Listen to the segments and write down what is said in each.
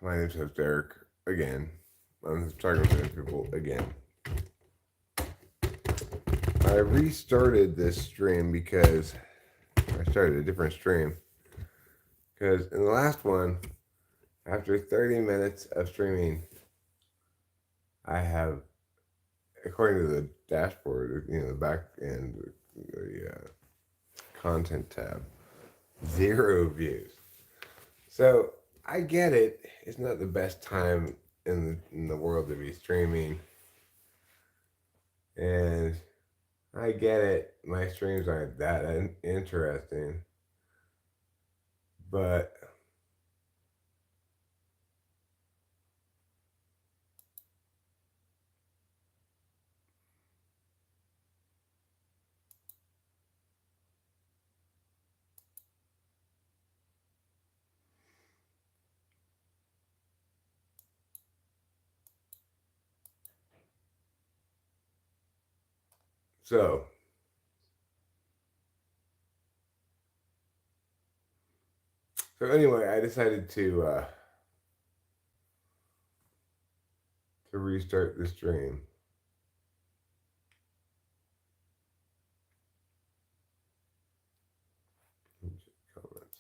My name's host Derek again. I'm talking to people again. I restarted this stream because I started a different stream. Because in the last one, after 30 minutes of streaming, I have, according to the dashboard, the back end, the content tab, 0 views. So I get it. It's not the best time in the world to be streaming. And I get it. My streams aren't that interesting. But so anyway, I decided to restart the stream. Comments.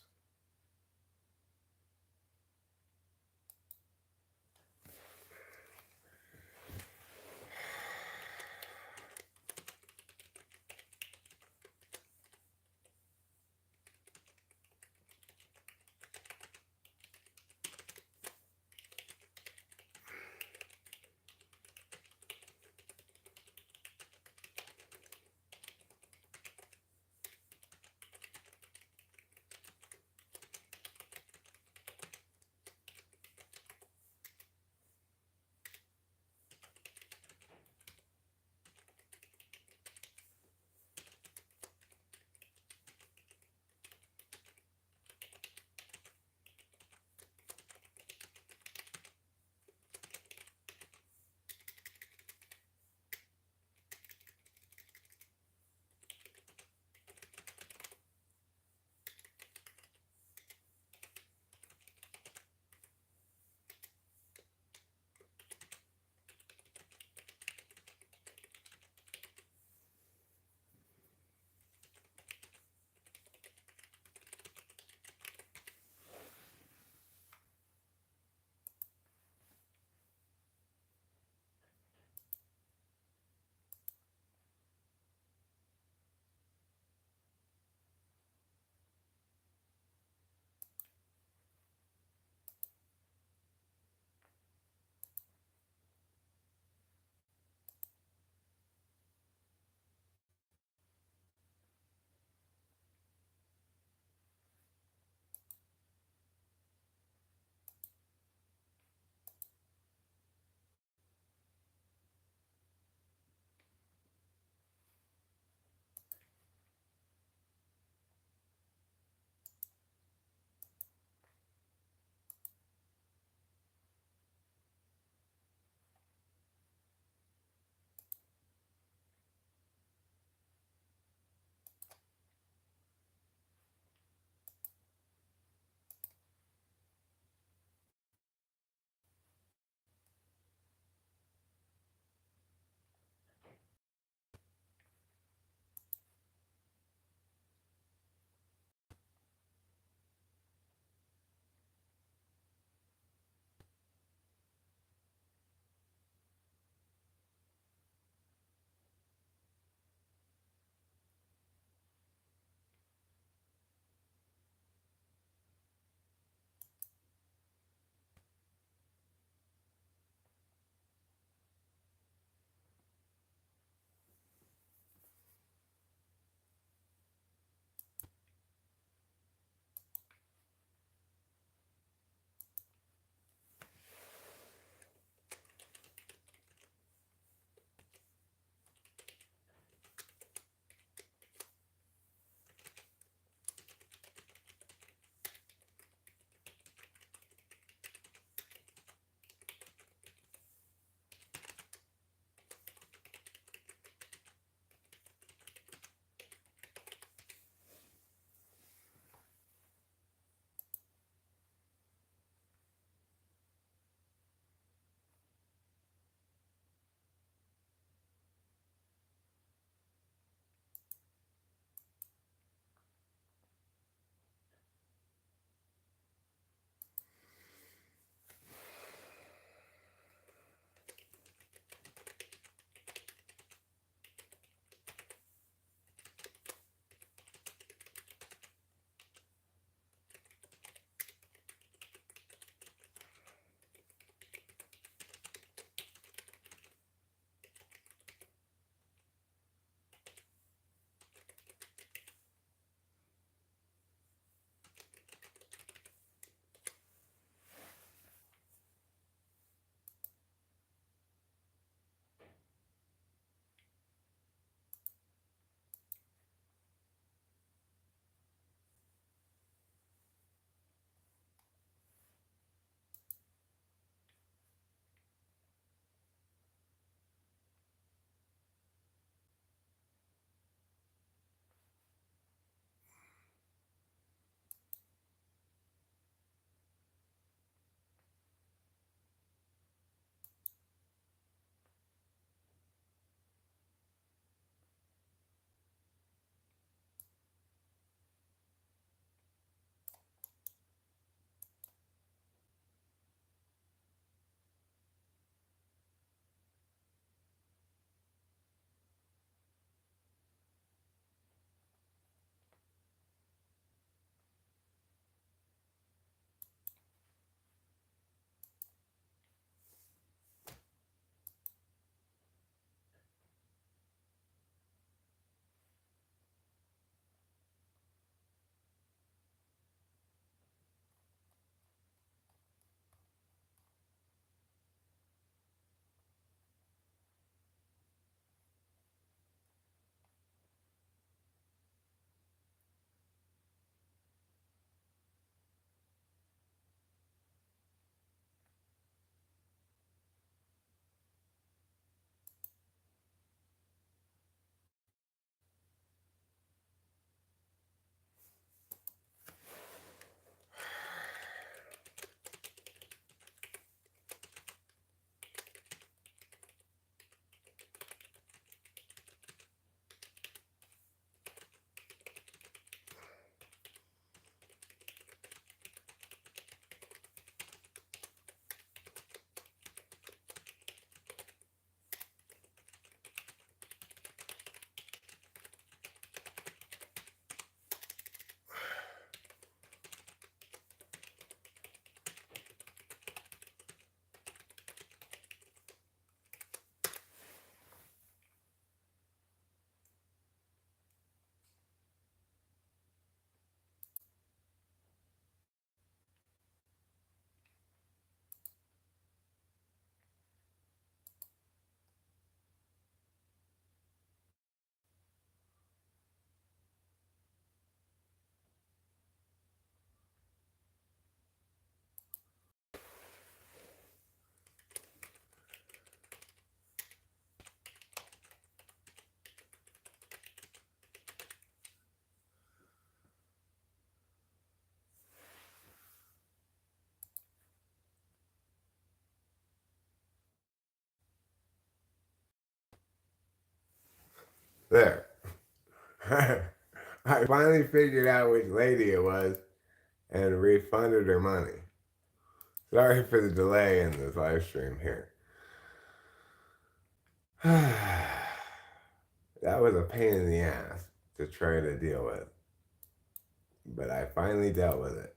There. I finally figured out which lady it was and refunded her money. Sorry for the delay in this live stream here. That was a pain in the ass to try to deal with. But I finally dealt with it.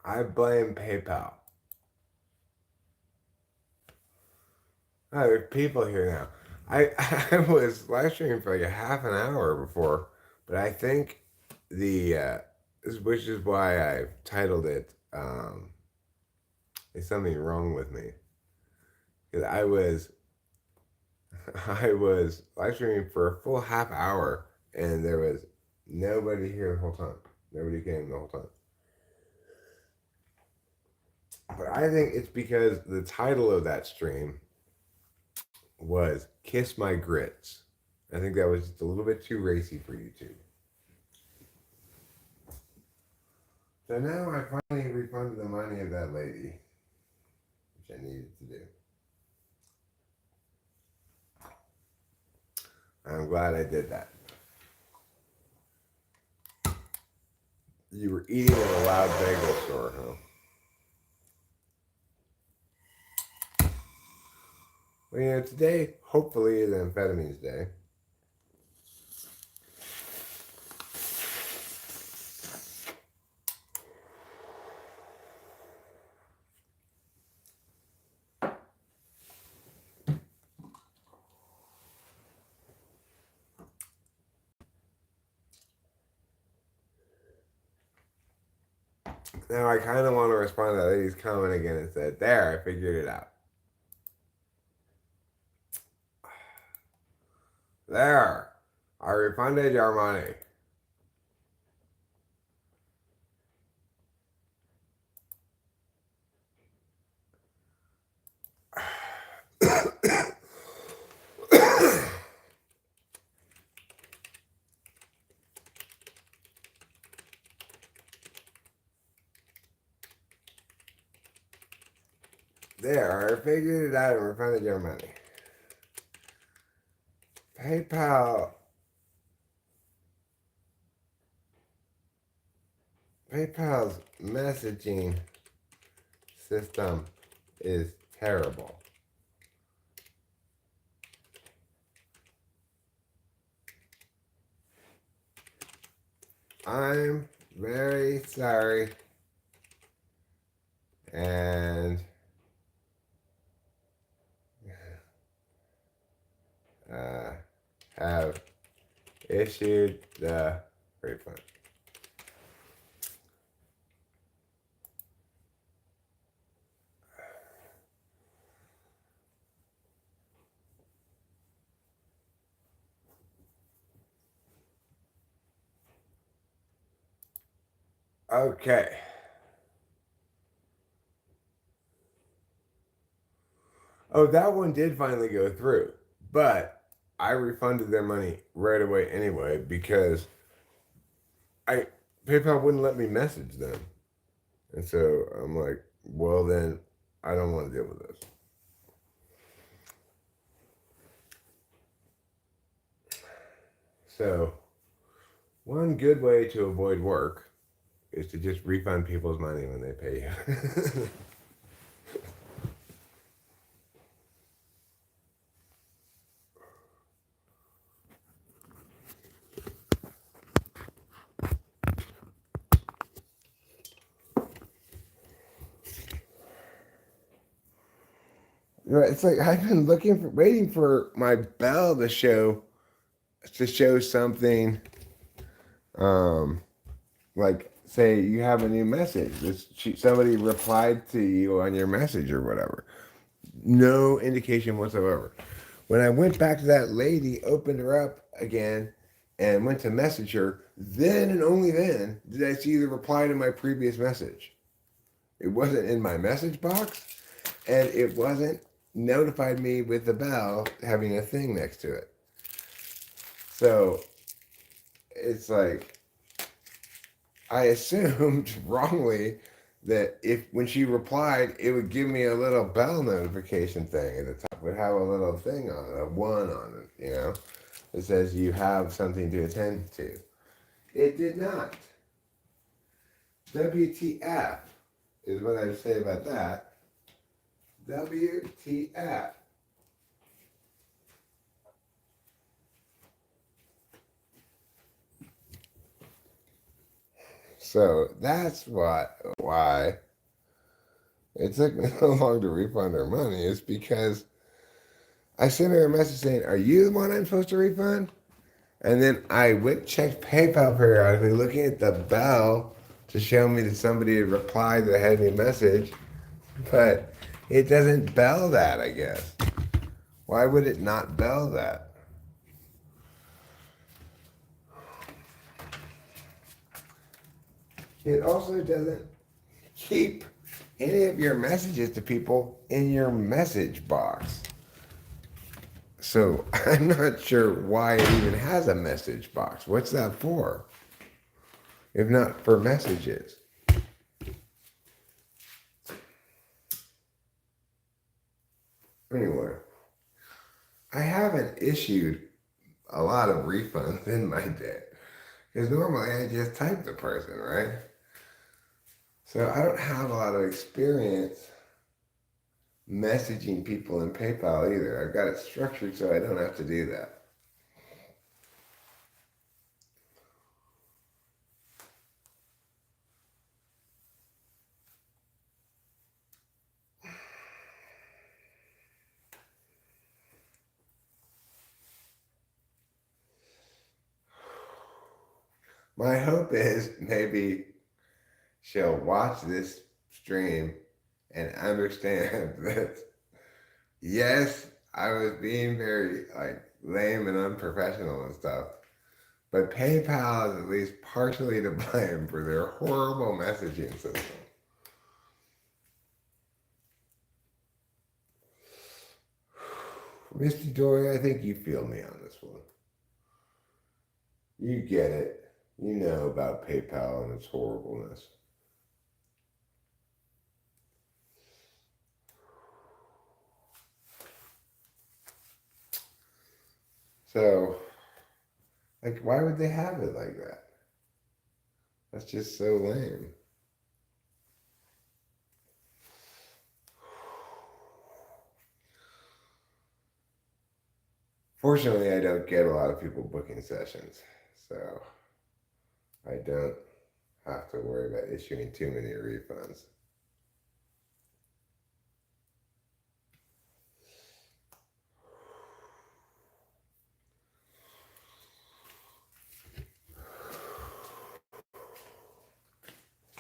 I blame PayPal. Oh, there's people here now. I was live streaming for like a half an hour before, but I think which is why I titled it "Is Something Wrong with Me?" Because I was live streaming for a full half hour and there was nobody here the whole time. Nobody came the whole time. But I think it's because the title of that stream was Kiss My Grits. I think that was just a little bit too racy for YouTube. So now I finally refunded the money of that lady, which I needed to do. I'm glad I did that. You were eating at a loud bagel store, huh? Well, you know, today, hopefully, is amphetamines day. Now, I kind of want to respond to that lady's comment again and say, there, I figured it out. There, I refunded your money. There, I figured it out and refunded your money. PayPal's messaging system is terrible. I'm very sorry and have issued the refund. Okay. Oh, that one did finally go through, but I refunded their money right away anyway because I PayPal wouldn't let me message them, and so I'm like, well then, I don't want to deal with this. So, one good way to avoid work is to just refund people's money when they pay you. It's like I've been waiting for my bell to show something. Like say you have a new message. Somebody replied to you on your message or whatever. No indication whatsoever. When I went back to that lady, opened her up again, and went to message her, then and only then did I see the reply to my previous message. It wasn't in my message box, and it wasn't notified me with the bell having a thing next to it. So it's like I assumed wrongly that if when she replied, it would give me a little bell notification thing at the top. It would have a little thing on it, a one on it, you know. It says you have something to attend to. It did not. WTF is what I say about that. WTF. So that's why it took me so long to refund her money. Is because I sent her a message saying, "Are you the one I'm supposed to refund?" And then I went check PayPal periodically, looking at the bell to show me that somebody had replied that had me message, but it doesn't bell that. I guess. Why would it not bell that? It also doesn't keep any of your messages to people in your message box. So I'm not sure why it even has a message box. What's that for? If not for messages. Anyway, I haven't issued a lot of refunds in my day. Because normally I just type the person, right? So I don't have a lot of experience messaging people in PayPal either. I've got it structured so I don't have to do that. My hope is maybe she'll watch this stream and understand that yes, I was being very like lame and unprofessional and stuff, but PayPal is at least partially to blame for their horrible messaging system. Misty Joy, I think you feel me on this one. You get it. You know about PayPal and its horribleness. So, like, why would they have it like that? That's just so lame. Fortunately, I don't get a lot of people booking sessions, so I don't have to worry about issuing too many refunds.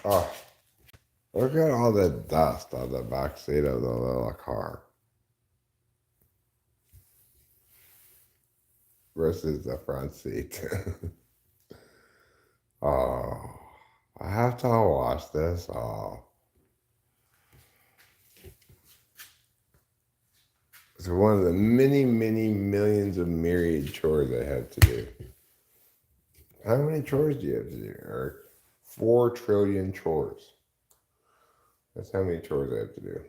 Oh, look at all the dust on the back seat of the little car versus the front seat. Oh, I have to wash this. Oh, it's one of the many, many millions of myriad chores I have to do. How many chores do you have to do, Eric? 4 trillion chores. That's how many chores I have to do.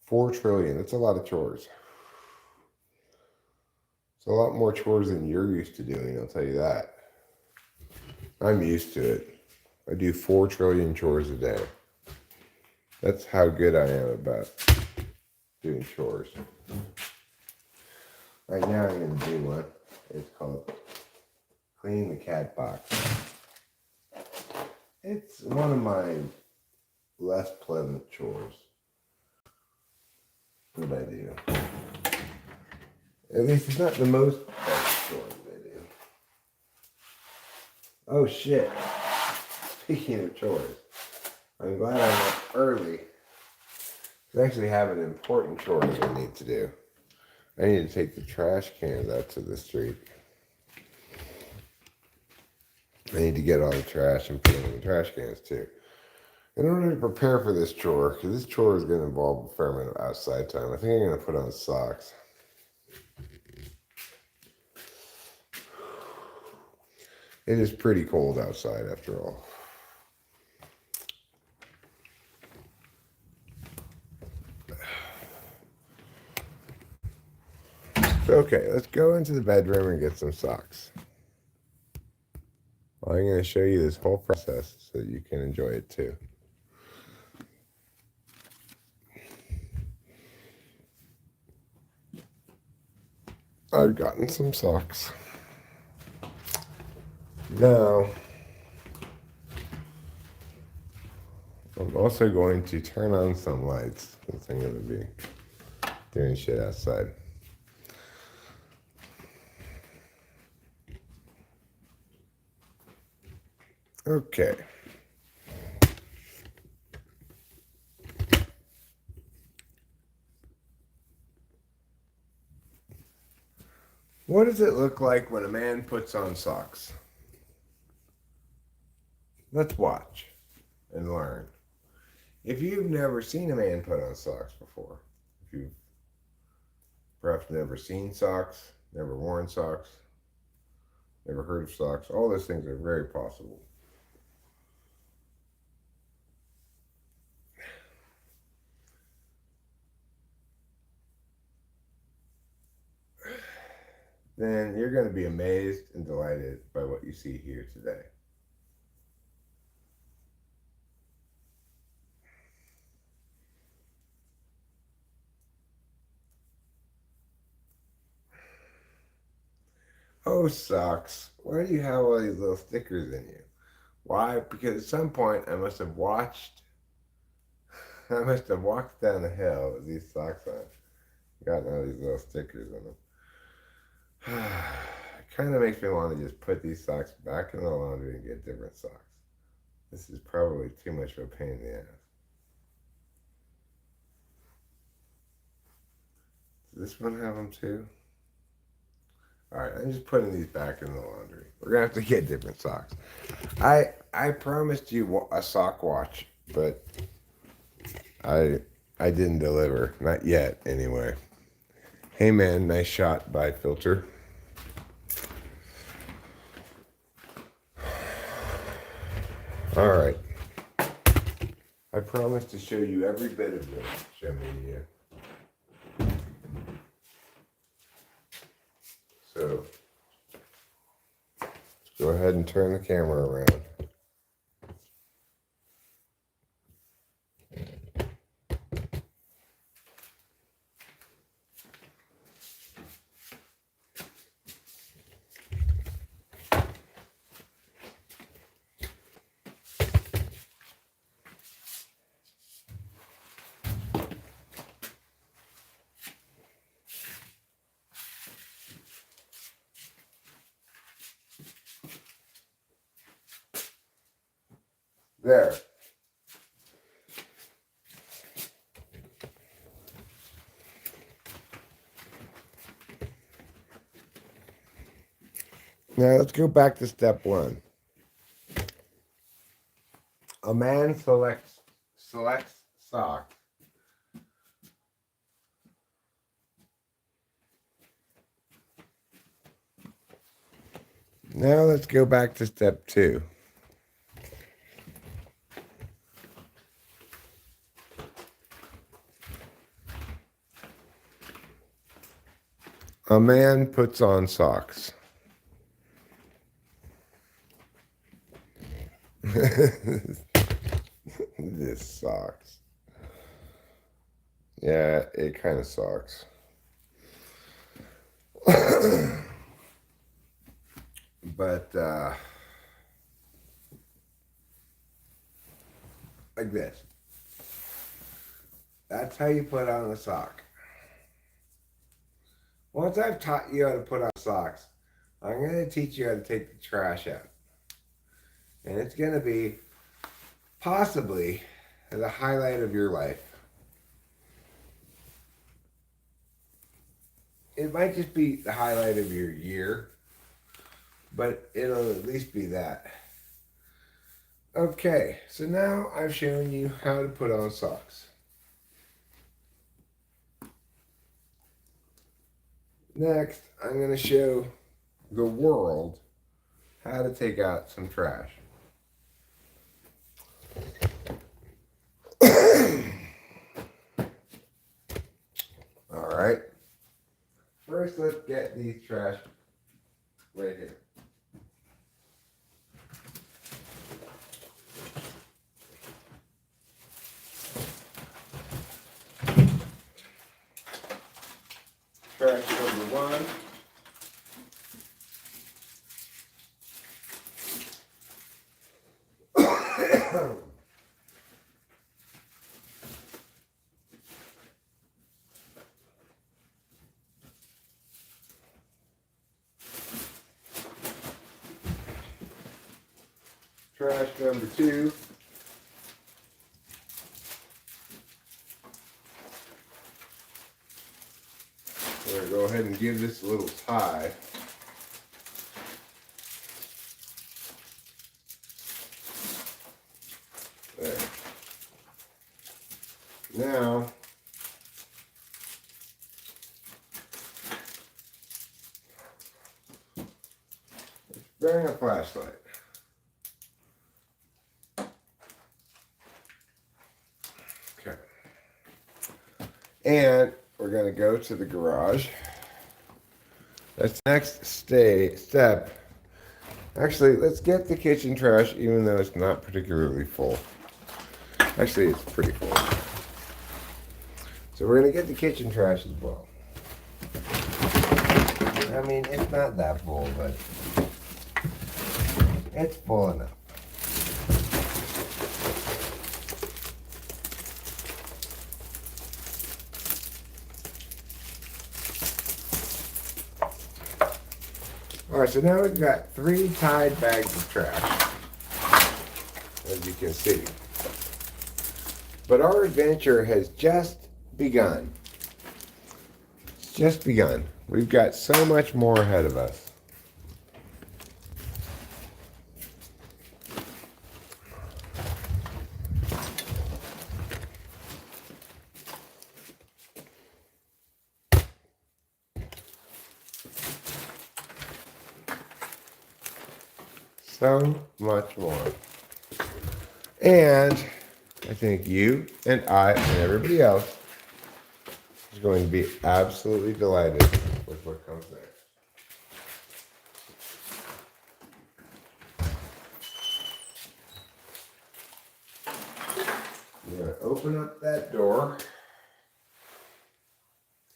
4 trillion. That's a lot of chores. It's a lot more chores than you're used to doing, I'll tell you that. I'm used to it. I do 4 trillion chores a day. That's how good I am about doing chores. Right now I'm going to do one. It's called cleaning the cat box. It's one of my less pleasant chores. What I do. At least it's not the most pleasant chores I do. Oh shit. Speaking of chores, I'm glad I'm up early. I actually have an important chore that I need to do. I need to take the trash cans out to the street. I need to get all the trash and put them in the trash cans too. In order to prepare for this chore, because this chore is going to involve a fair amount of outside time, I think I'm going to put on socks. It is pretty cold outside after all. Okay, let's go into the bedroom and get some socks. I'm going to show you this whole process so that you can enjoy it too. I've gotten some socks. Now, I'm also going to turn on some lights since I'm going to be doing shit outside. Okay. What does it look like when a man puts on socks? Let's watch and learn. If you've never seen a man put on socks before, if you've perhaps never seen socks, never worn socks, never heard of socks, all those things are very possible. Then you're going to be amazed and delighted by what you see here today. Oh, socks, why do you have all these little stickers in you? Why? Because at some point I must have walked down the hill with these socks on, gotten all these little stickers on them. It kind of makes me want to just put these socks back in the laundry and get different socks. This is probably too much of a pain in the ass. Does this one have them too? Alright, I'm just putting these back in the laundry. We're going to have to get different socks. I promised you a sock watch, but I didn't deliver. Not yet, anyway. Hey man, nice shot by Filter. Alright. I promised to show you every bit of this show media. So, let's go ahead and turn the camera around. There. Now let's go back to step one. A man selects socks. Now let's go back to step two. A man puts on socks. This sucks. Yeah, it kind of sucks. But, like this. That's how you put on a sock. Once I've taught you how to put on socks, I'm going to teach you how to take the trash out. And it's going to be possibly the highlight of your life. It might just be the highlight of your year, but it'll at least be that. Okay, so now I've shown you how to put on socks. Next, I'm going to show the world how to take out some trash. Alright. First first let's get these trash right here. Trash number one. Trash number two. We're going to go ahead and give this a little tie. There. Now, let's bring a flashlight. Okay. And we're going to go to the garage. That's the next step. Actually, let's get the kitchen trash, even though it's not particularly full. Actually, it's pretty full. So we're going to get the kitchen trash as well. I mean, it's not that full, but it's full enough. Alright, so now we've got 3 tied bags of trash, as you can see. But our adventure has just begun. It's just begun. We've got so much more ahead of us. So much more. And I think you and I and everybody else is going to be absolutely delighted with what comes next. We're going to open up that door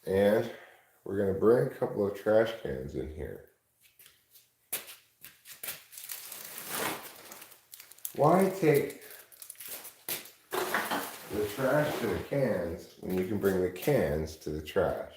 and we're going to bring a couple of trash cans in here. Why take the trash to the cans when you can bring the cans to the trash?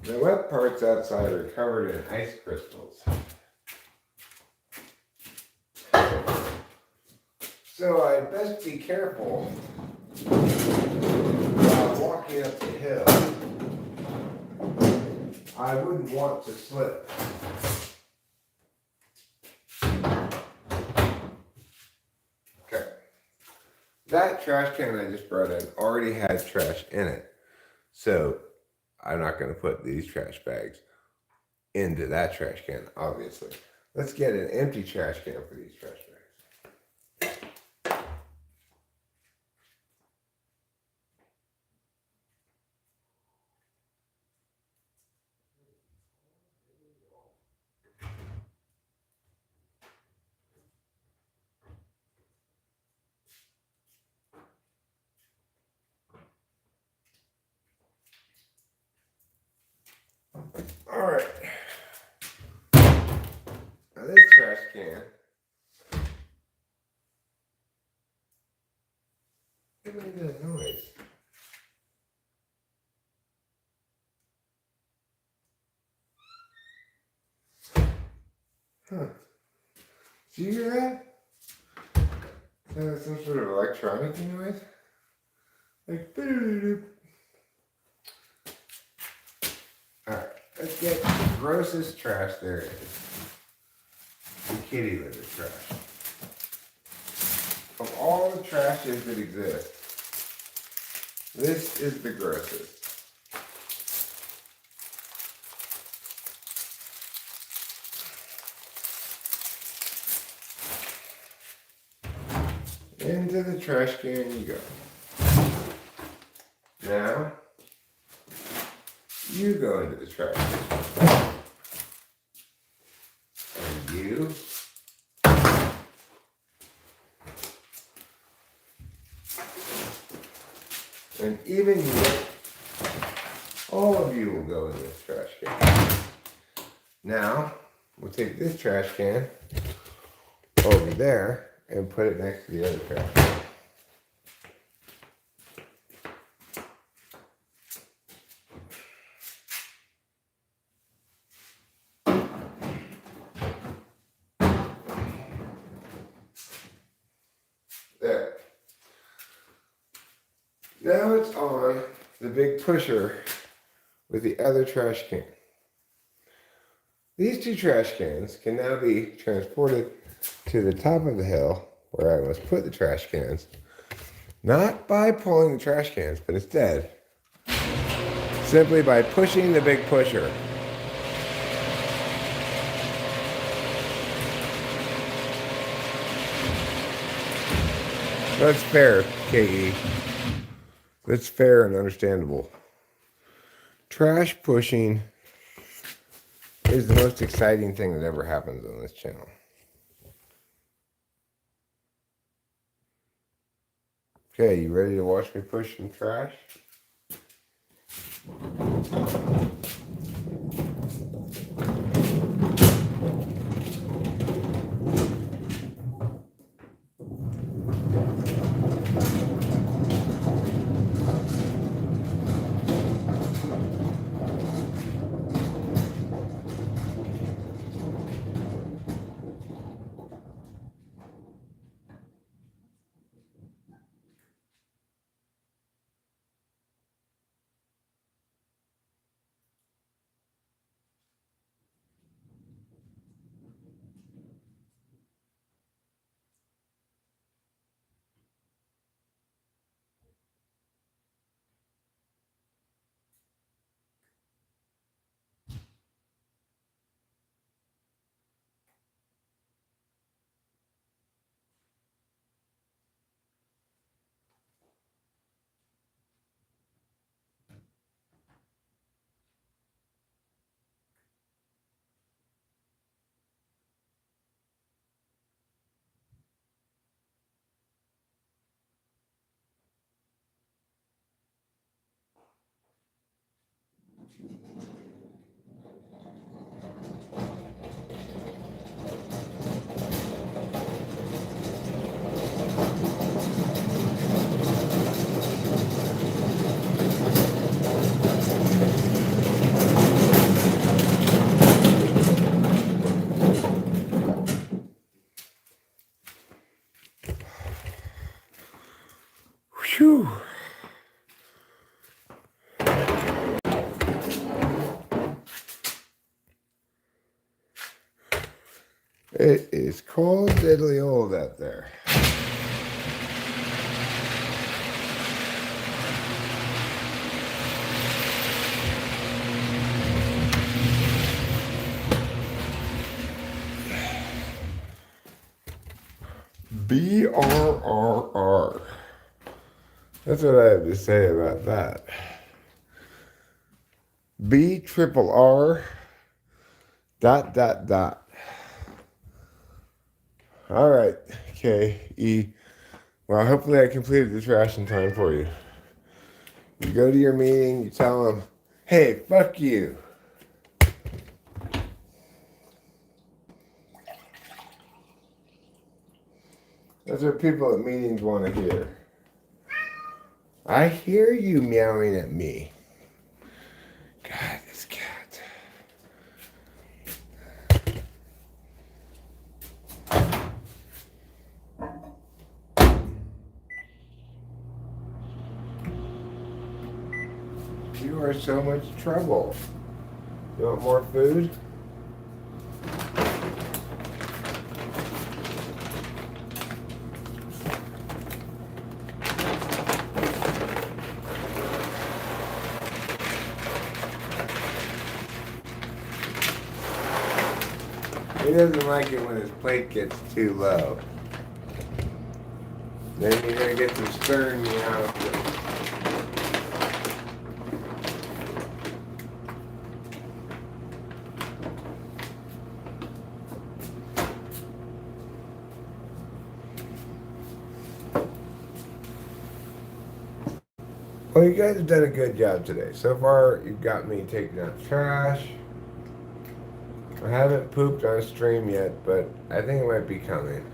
The wet parts outside are covered in ice crystals. So I'd best be careful while walking up the hill. I wouldn't want to slip. Okay. That trash can I just brought in already had trash in it. So I'm not going to put these trash bags into that trash can, obviously. Let's get an empty trash can for these trash bags. All right. Now this trash can. It made that noise. Huh. Did you hear that? Some sort of electronic noise? Like, doo-doo-doo. let's get the grossest trash there is. The kitty litter trash. Of all the trashes that exist, this is the grossest. Into the trash can you go. Now, you go into the trash can. And you. And even you. All of you will go in this trash can. Now, we'll take this trash can over there and put it next to the other trash can. There. Now it's on the big pusher with the other trash can. These two trash cans can now be transported to the top of the hill where I must put the trash cans. Not by pulling the trash cans, but instead simply by pushing the big pusher. That's fair, KE. That's fair and understandable. Trash pushing is the most exciting thing that ever happens on this channel. Okay, you ready to watch me push some trash? Whew. It is cold, deadly old out there. BRRR. That's what I have to say about that. BRRR ... All right, KE. Well, hopefully I completed the trash in time for you. You go to your meeting, you tell them, hey, fuck you. That's what people at meetings want to hear. I hear you meowing at me. God, this cat. You are so much trouble. You want more food? He doesn't like it when his plate gets too low. Then you're going to get some stern meow. Well, you guys have done a good job today. So far, you've got me taking out trash. I haven't pooped on stream yet, but I think it might be coming.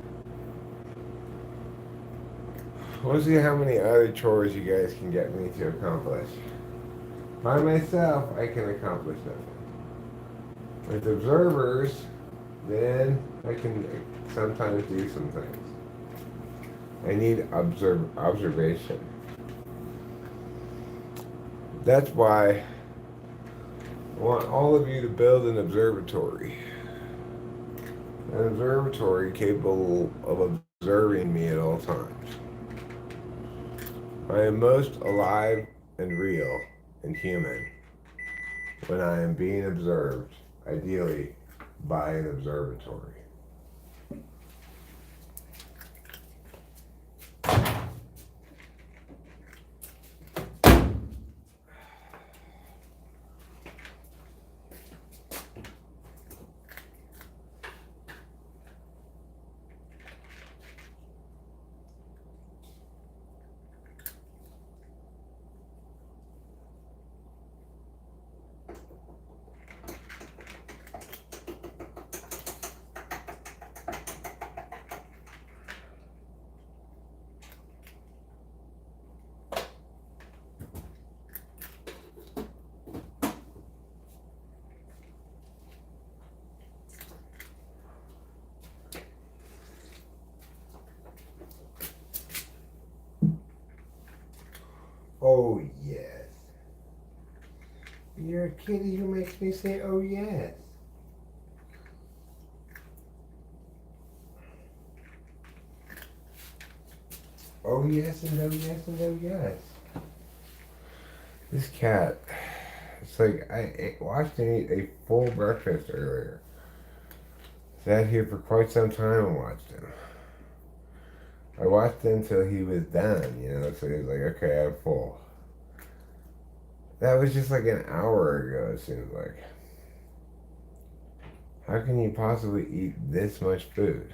We'll see how many other chores you guys can get me to accomplish. By myself, I can accomplish them. With observers, then I can sometimes do some things. I need observation. That's why I want all of you to build an observatory. An observatory capable of observing me at all times. I am most alive and real and human when I am being observed, ideally by an observatory. Oh, yes. You're a kitty who makes me say, oh, yes. Oh, yes, and oh, yes, and oh, yes. This cat, it's like I watched him eat a full breakfast earlier. Sat here for quite some time and watched him. I watched him until he was done, so he was like, okay, I'm full. That was just like an hour ago, it seems like. How can you possibly eat this much food?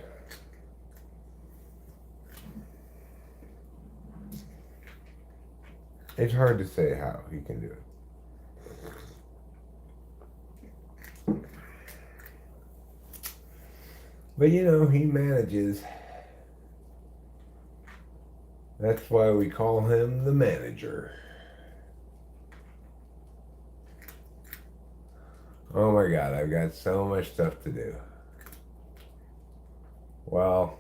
It's hard to say how he can do it. But he manages. That's why we call him the manager. Oh my God, I've got so much stuff to do. Well,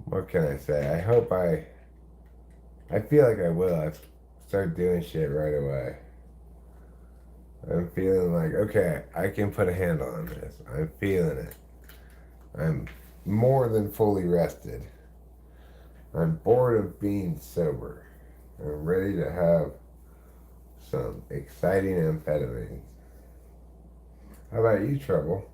what can I say? I hope I feel like I will. I start doing shit right away. I'm feeling like, okay, I can put a handle on this. I'm feeling it. I'm more than fully rested. I'm bored of being sober. I'm ready to have some exciting amphetamines. How about you, Trouble?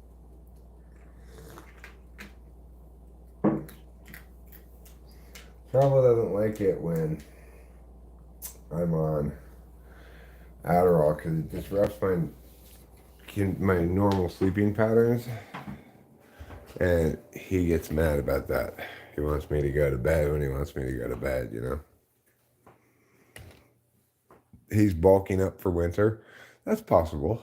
Trouble doesn't like it when I'm on Adderall because it disrupts my normal sleeping patterns, and he gets mad about that. He wants me to go to bed when he wants me to go to bed, He's bulking up for winter. That's possible.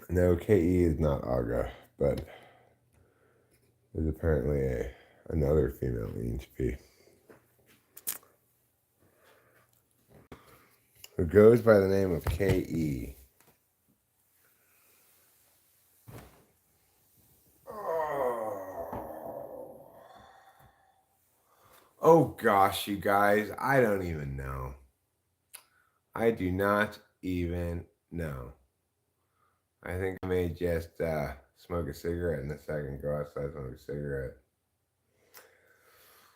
No, KE is not Aga, but there's apparently another female ENTP who goes by the name of KE. Oh gosh, you guys, I don't even know. I do not even know. I think I may just smoke a cigarette in a second, go outside, smoke a cigarette.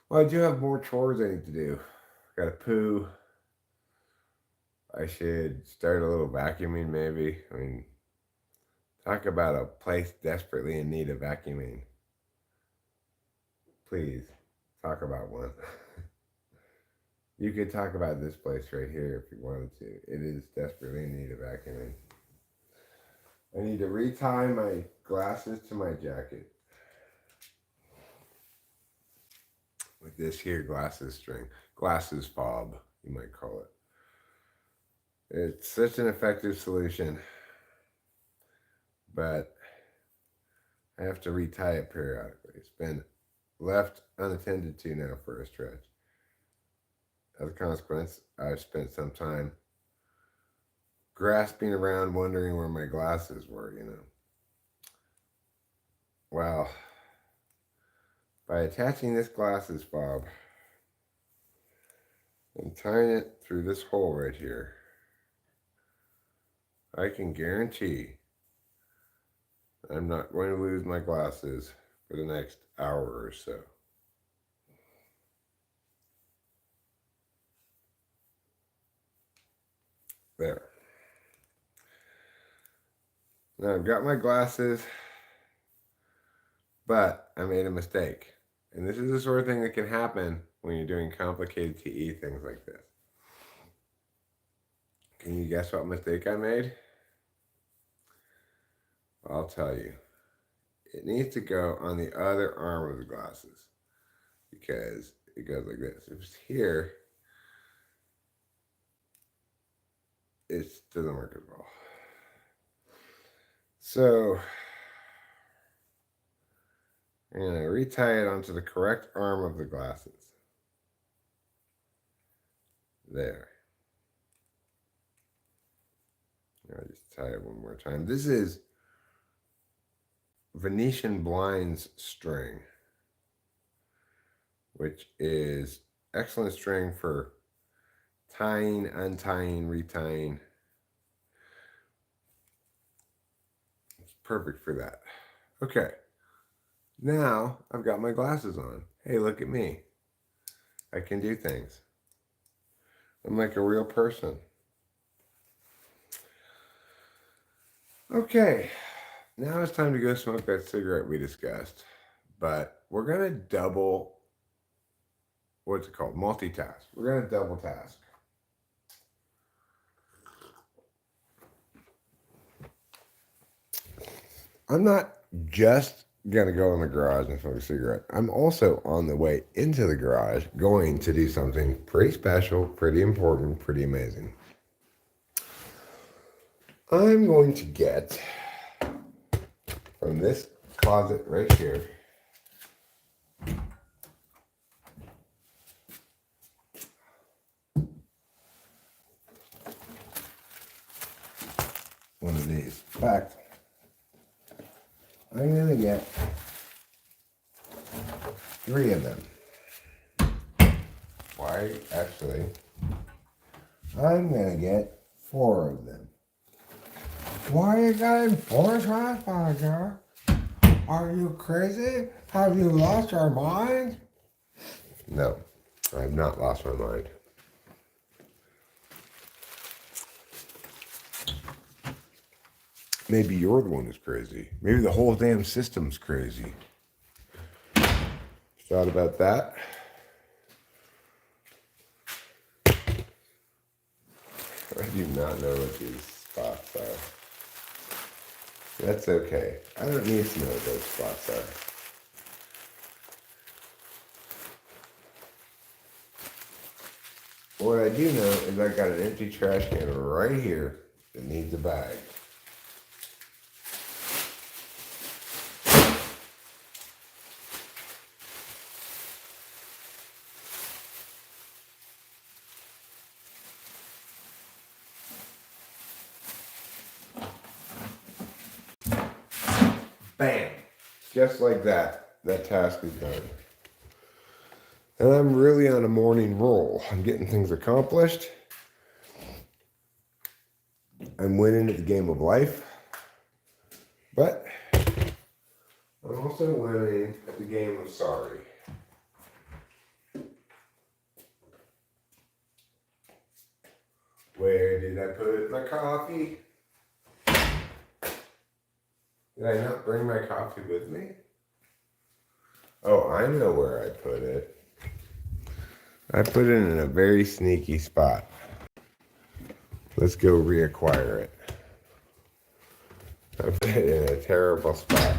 Well, I do have more chores I need to do. Gotta poo. I should start a little vacuuming maybe. I mean, talk about a place desperately in need of vacuuming. Please, talk about one. You could talk about this place right here if you wanted to. It is desperately in need of vacuuming. I need to retie my glasses to my jacket with this here glasses string. Glasses fob, you might call it. It's such an effective solution, but I have to retie it periodically. It's been left unattended to now for a stretch. As a consequence, I've spent some time grasping around wondering where my glasses were, you know. Well, by attaching this glasses fob and tying it through this hole right here, I can guarantee I'm not going to lose my glasses for the next hour or so. There. Now I've got my glasses, but I made a mistake. And this is the sort of thing that can happen when you're doing complicated TE things like this. Can you guess what mistake I made? I'll tell you. It needs to go on the other arm of the glasses because it goes like this. If it's here, it doesn't work as well. So I'm going to retie it onto the correct arm of the glasses. There. I'll just tie it one more time. This is Venetian blinds string, which is excellent string for tying, untying, retying. It's perfect for that. Okay, now I've got my glasses on. Hey, look at me. I can do things. I'm like a real person. Okay, now it's time to go smoke that cigarette we discussed. But we're going to double, what's it called? Multitask. We're going to double task. I'm not just going to go in the garage and smoke a cigarette. I'm also on the way into the garage going to do something pretty special, pretty important, pretty amazing. I'm going to get from this closet right here one of these. In fact, I'm going to get 3 of them. Why? Actually, I'm going to get 4 of them. Why are you getting 4 transponders? Are you crazy? Have you lost your mind? No, I have not lost my mind. Maybe you're the one who's crazy. Maybe the whole damn system's crazy. Thought about that? I do not know what these spots are. That's okay. I don't need to know what those spots are. What I do know is I got an empty trash can right here that needs a bag. Bam! Just like that, that task is done. And I'm really on a morning roll. I'm getting things accomplished. I'm winning at the game of life. But I'm also winning at the game of sorry. Where did I put my coffee? Did I not bring my coffee with me? Oh, I know where I put it. I put it in a very sneaky spot. Let's go reacquire it. I put it in a terrible spot.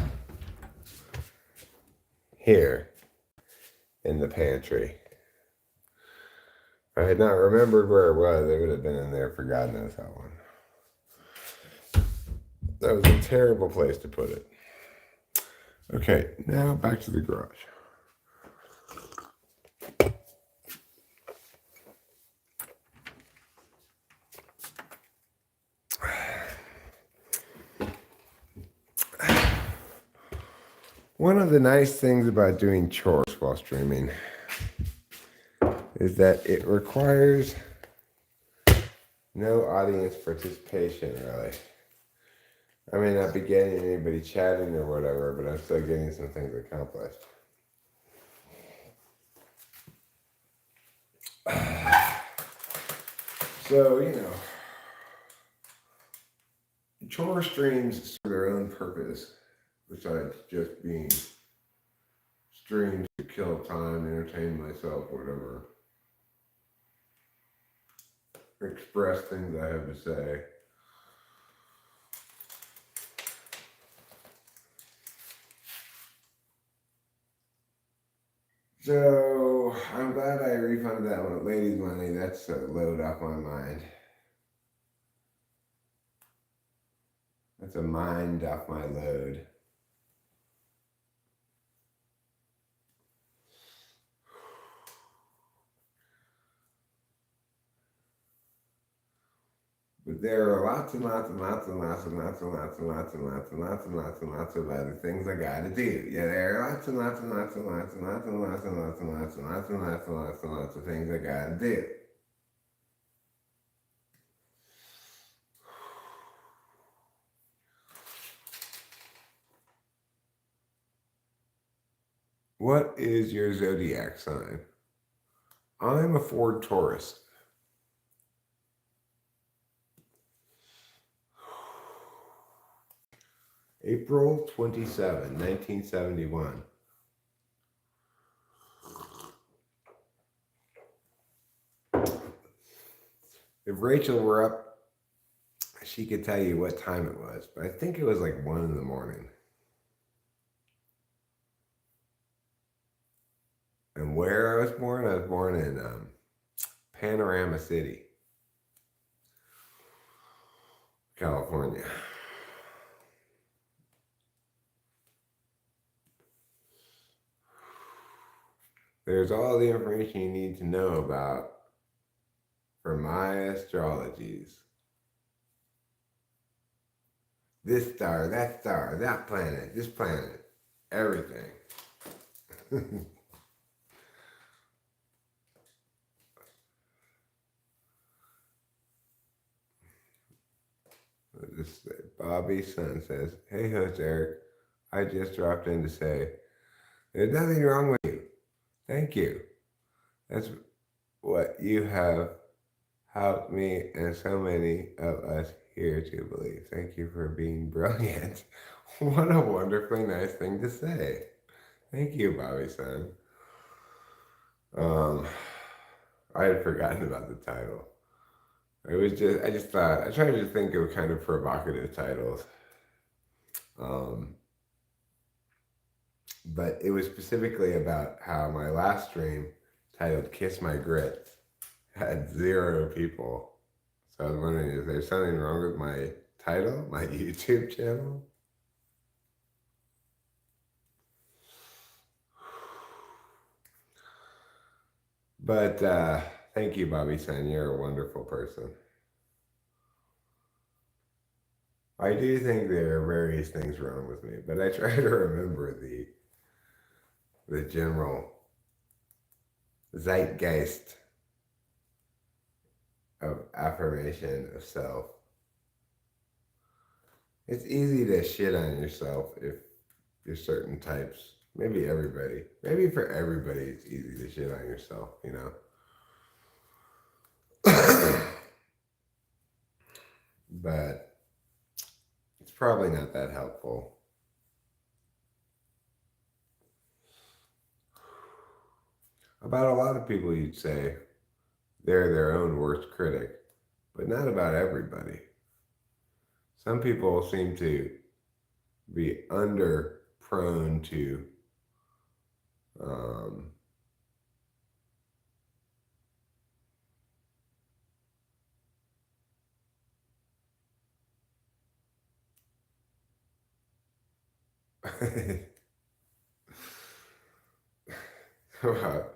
Here, in the pantry. If I had not remembered where it was, it would have been in there for God knows how long. That was a terrible place to put it. Okay, now back to the garage. One of the nice things about doing chores while streaming is that it requires no audience participation, really. I may not be getting anybody chatting or whatever, but I'm still getting some things accomplished. So, chore streams serve their own purpose, besides just being streams to kill time, entertain myself, whatever. Express things I have to say. So, I'm glad I refunded that one at Lady's Money. That's a load off my mind. That's a mind off my load. But there are lots and lots and lots and lots and lots and lots and lots and lots and lots and lots and lots of other things I gotta do. Yeah, there are lots and lots and lots and lots and lots and lots and lots and lots and lots and lots and lots and lots of things I gotta do. What is your zodiac sign? I'm a Ford Taurus. April 27, 1971. If Rachel were up, she could tell you what time it was, but I think it was like 1 in the morning. And where I was born in Panorama City, California. There's all the information you need to know about for my astrologies. This star, that planet, this planet, everything. Bobby's son says, "Hey, host Eric, I just dropped in to say, there's nothing wrong with you. Thank you. That's what you have helped me and so many of us here to believe. Thank you for being brilliant." What a wonderfully nice thing to say. Thank you, Bobby's son. I had forgotten about the title. I just thought, I tried to think of kind of provocative titles. But it was specifically about how my last stream, titled Kiss My Grits, had 0 people. So I was wondering, is there something wrong with my title, my YouTube channel? But thank you, Bobby San. You're a wonderful person. I do think there are various things wrong with me, but I try to remember the general zeitgeist of affirmation of self. It's easy to shit on yourself if you're certain types. Maybe everybody. Maybe for everybody it's easy to shit on yourself, you know? But it's probably not that helpful. About a lot of people, you'd say they're their own worst critic, but not about everybody. Some people seem to be under prone to um, well,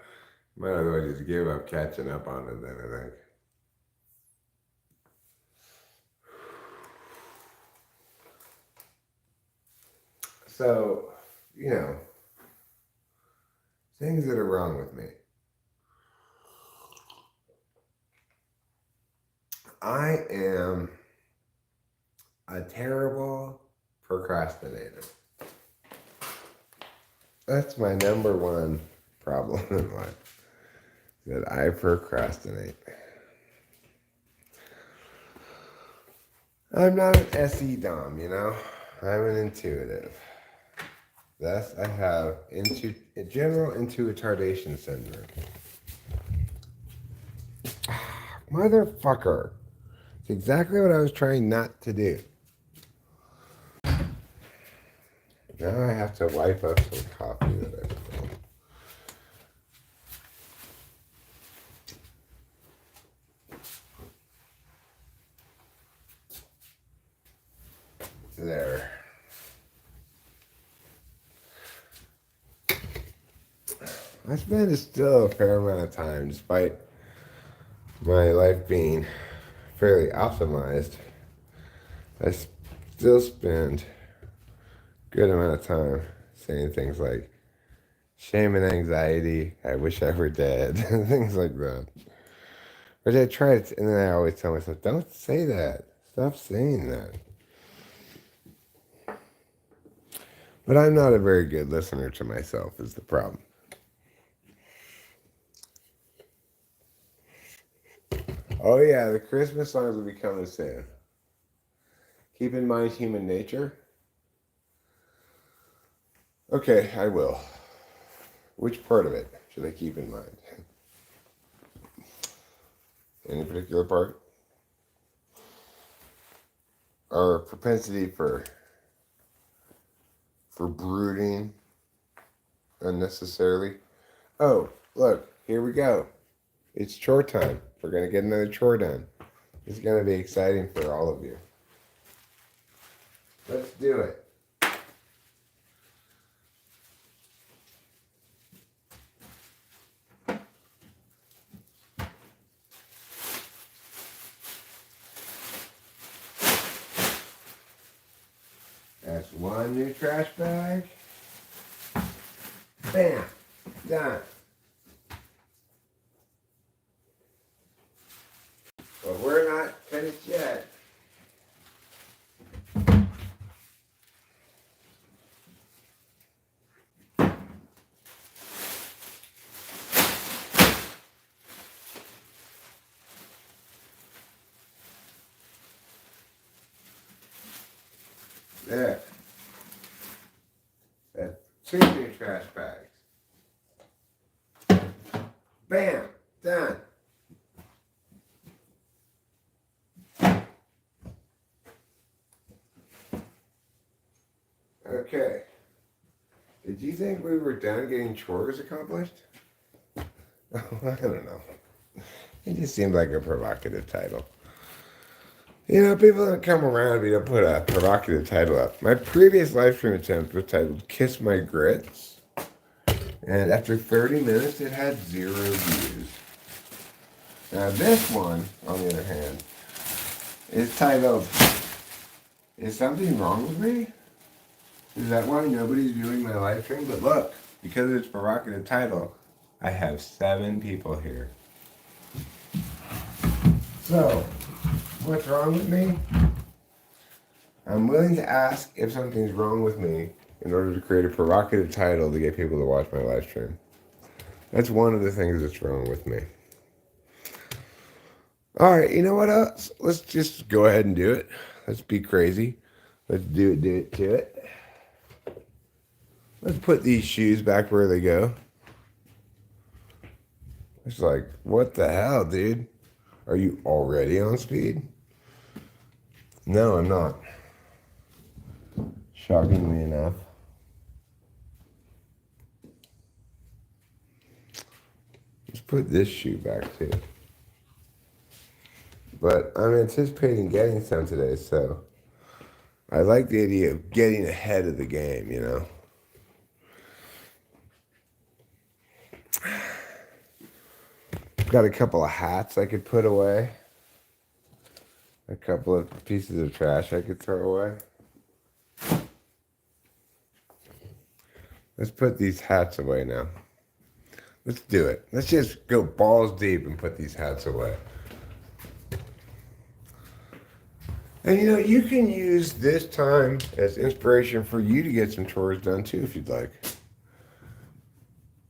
might as well just give up catching up on it then, I think. So, you know, things that are wrong with me. I am a terrible procrastinator. That's my number one problem in life, that I procrastinate. I'm not an SE Dom, you know? I'm an intuitive. Thus, I have general intuitardation syndrome. Motherfucker. It's exactly what I was trying not to do. Now I have to wipe up some coffee that I spilled. There. I spend still a fair amount of time, despite my life being fairly optimized. I still spend a good amount of time saying things like shame and anxiety, I wish I were dead, things like that. Which I try to, and then I always tell myself, don't say that. Stop saying that. But I'm not a very good listener to myself, is the problem. Oh yeah, the Christmas songs will be coming soon. Keep in mind human nature. Okay, I will. Which part of it should I keep in mind? Any particular part? Our propensity for brooding unnecessarily. Oh, look, here we go. It's chore time. We're going to get another chore done. It's going to be exciting for all of you. Let's do it. That's one new trash bag. Bam. Done. But we're not finished yet. There. That's two new trash bags. Bam. Done. Okay. Did you think we were done getting chores accomplished? I don't know. It just seemed like a provocative title. You know, people don't come around if you don't put a provocative title up. My previous live stream attempt was titled Kiss My Grits. And after 30 minutes, it had 0 views. Now this one, on the other hand, is titled, Is Something Wrong With Me? Is that why nobody's viewing my live stream? But look, because of its provocative title, I have 7 people here. So, what's wrong with me? I'm willing to ask if something's wrong with me in order to create a provocative title to get people to watch my live stream. That's one of the things that's wrong with me. All right, you know what else? Let's just go ahead and do it. Let's be crazy. Let's do it. Let's put these shoes back where they go. It's like, what the hell, dude? Are you already on speed? No, I'm not. Shockingly enough. Let's put this shoe back too. But I'm anticipating getting some today, so I like the idea of getting ahead of the game, you know? Got a couple of hats I could put away. A couple of pieces of trash I could throw away. Let's put these hats away now. Let's do it. Let's just go balls deep and put these hats away. And you know, you can use this time as inspiration for you to get some chores done too, if you'd like.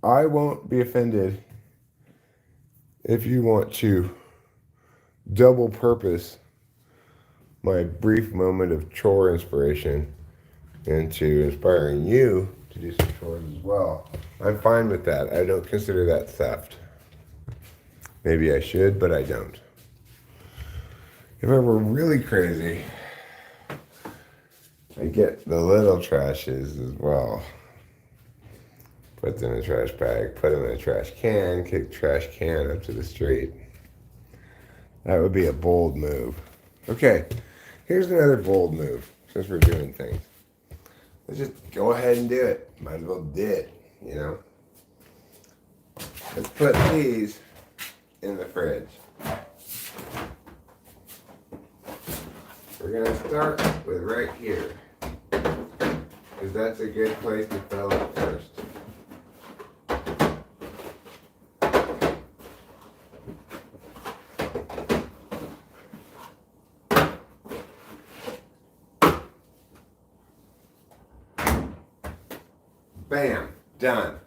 I won't be offended if you want to double purpose my brief moment of chore inspiration into inspiring you to do some chores as well. I'm fine with that. I don't consider that theft. Maybe I should, but I don't. If I were really crazy, I get the little trashes as well. Put them in a trash bag, put them in a trash can, kick the trash can up to the street. That would be a bold move. Okay, here's another bold move, since we're doing things. Let's just go ahead and do it. Might as well do it, you know? Let's put these in the fridge. We're gonna start with right here, because that's a good place to fill it first. Bam, done.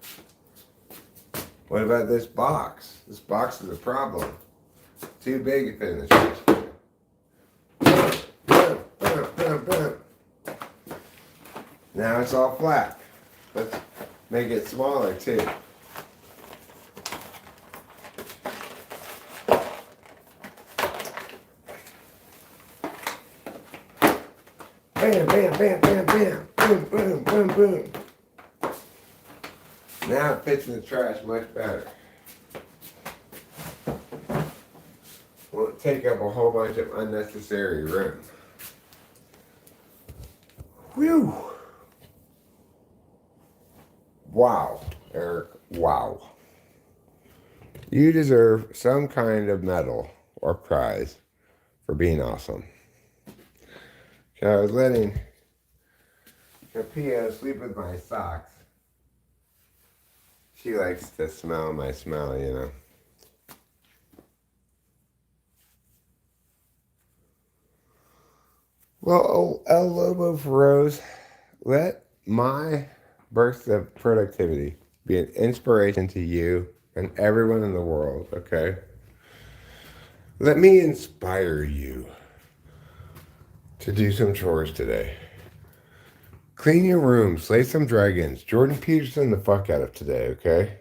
What about this box? This box is a problem. Too big to fit in the trash can. Now it's all flat. Let's make it smaller too. Bam, bam, bam, bam, bam. Boom, boom, boom, boom. Now it fits in the trash much better. Won't take up a whole bunch of unnecessary room. Whew. Wow, Eric, wow. You deserve some kind of medal or prize for being awesome. I was letting Capia sleep with my socks. She likes to smell my smell, you know. Well, El Lobo Feroz, let my bursts of productivity be an inspiration to you and everyone in the world, okay? Let me inspire you to do some chores today. Clean your room, slay some dragons, Jordan Peterson the fuck out of today, okay?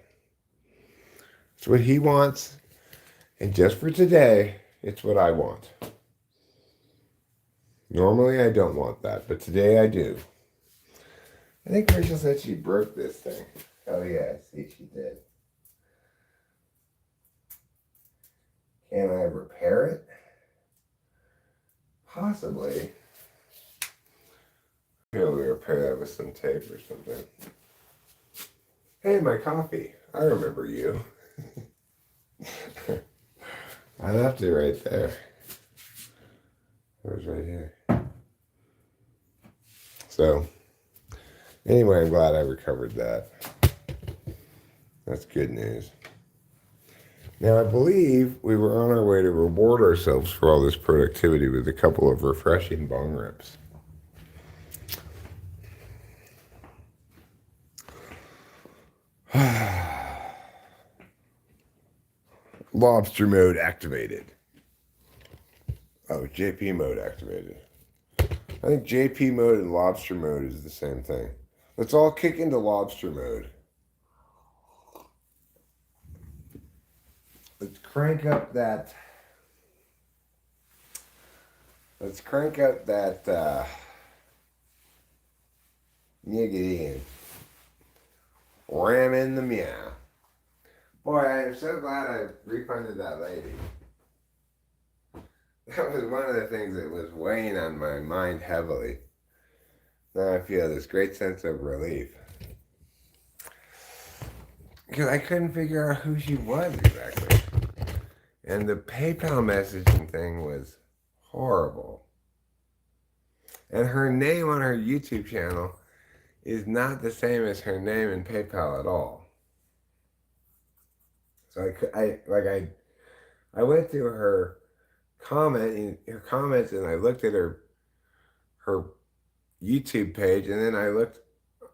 It's what he wants, and just for today, it's what I want. Normally I don't want that, but today I do. I think Rachel said she broke this thing. Oh yeah, see, she did. Can I repair it? Possibly. Maybe we repair that with some tape or something. Hey, my coffee. I remember you. I left it right there. It was right here. So, anyway, I'm glad I recovered that. That's good news. Now, I believe we were on our way to reward ourselves for all this productivity with a couple of refreshing bong rips. Lobster mode activated. Oh, JP mode activated. I think JP mode and lobster mode is the same thing. Let's all kick into lobster mode. Let's crank up that. Yiggity. Ram in the meow. Boy, I am so glad I refunded that lady. That was one of the things that was weighing on my mind heavily. Now I feel this great sense of relief. Because I couldn't figure out who she was exactly. And the PayPal messaging thing was horrible. And her name on her YouTube channel is not the same as her name in PayPal at all. So I went through her comments, and I looked at her YouTube page, and then I looked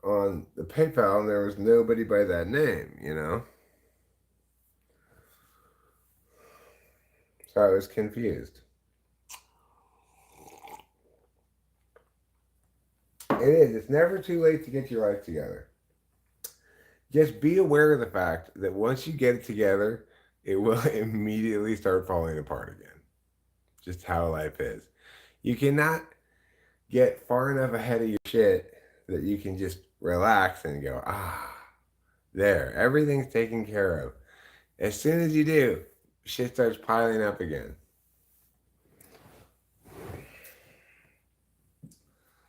on the PayPal, and there was nobody by that name, you know? So I was confused. It is. It's never too late to get your life together. Just be aware of the fact that once you get it together, it will immediately start falling apart again. Just how life is. You cannot get far enough ahead of your shit that you can just relax and go, there, everything's taken care of. As soon as you do, shit starts piling up again.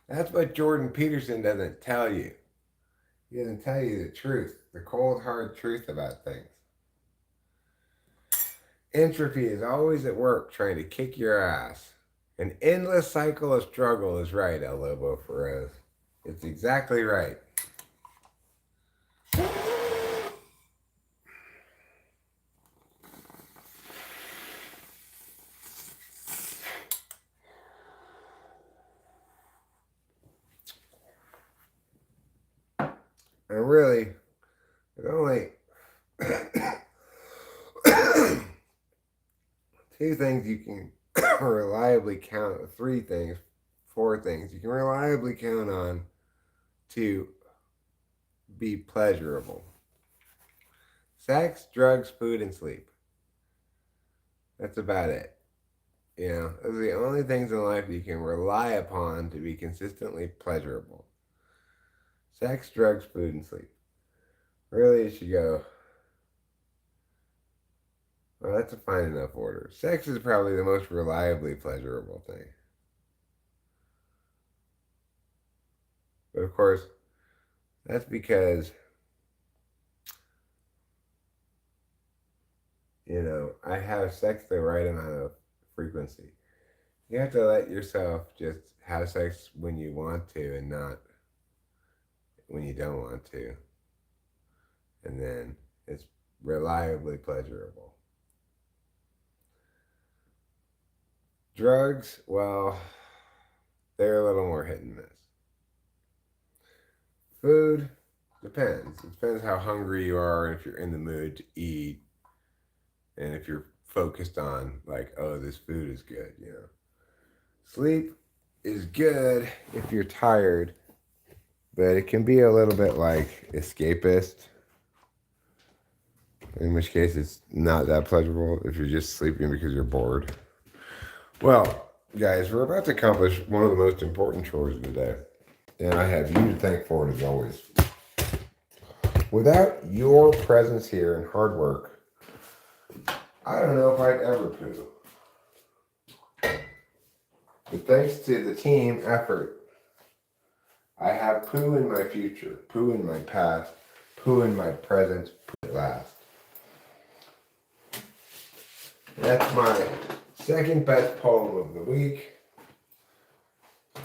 That's what Jordan Peterson doesn't tell you. He doesn't tell you the truth, the cold, hard truth about things. Entropy is always at work trying to kick your ass. An endless cycle of struggle is right, El Lobo Feroz. It's exactly right. And really, there's only two things you can reliably count, four things you can reliably count on to be pleasurable. Sex, drugs, food, and sleep. That's about it. You know, those are the only things in life you can rely upon to be consistently pleasurable. Sex, drugs, food, and sleep. Really, it should go, well, that's a fine enough order. Sex is probably the most reliably pleasurable thing. But of course, that's because, you know, I have sex the right amount of frequency. You have to let yourself just have sex when you want to and not when you don't want to. And then it's reliably pleasurable. Drugs, well, they're a little more hit and miss. Food, depends. It depends how hungry you are and if you're in the mood to eat. And if you're focused on, like, oh, this food is good, you know. Sleep is good if you're tired, but it can be a little bit like escapist. In which case, it's not that pleasurable if you're just sleeping because you're bored. Well, guys, we're about to accomplish one of the most important chores of the day. And I have you to thank for it as always. Without your presence here and hard work, I don't know if I'd ever poo. But thanks to the team effort, I have poo in my future, poo in my past, poo in my present, poo at last. That's my second best poem of the week.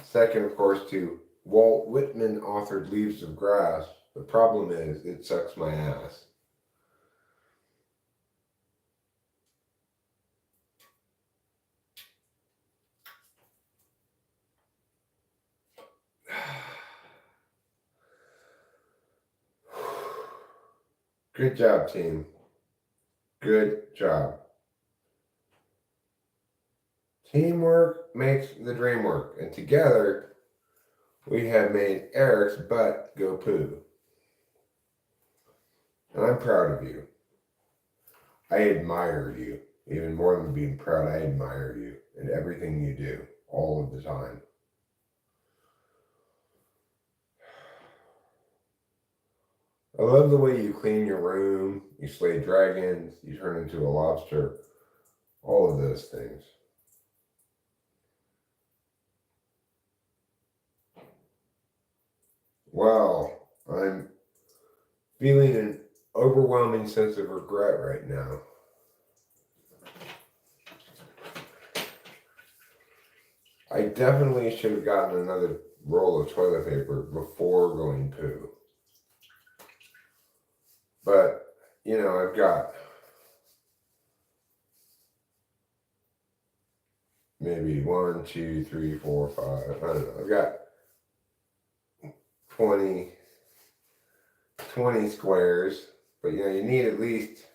Second, of course, to Walt Whitman authored Leaves of Grass. The problem is, it sucks my ass. Good job, team. Good job. Teamwork makes the dream work. And together, we have made Eric's butt go poo. And I'm proud of you. I admire you. Even more than being proud, I admire you and everything you do all of the time. I love the way you clean your room, you slay dragons, you turn into a lobster, all of those things. Well, I'm feeling an overwhelming sense of regret right now. I definitely should have gotten another roll of toilet paper before going poo. But, you know, I've got maybe 1, 2, 3, 4, 5, I don't know. I've got 20 squares, but you know, you need at least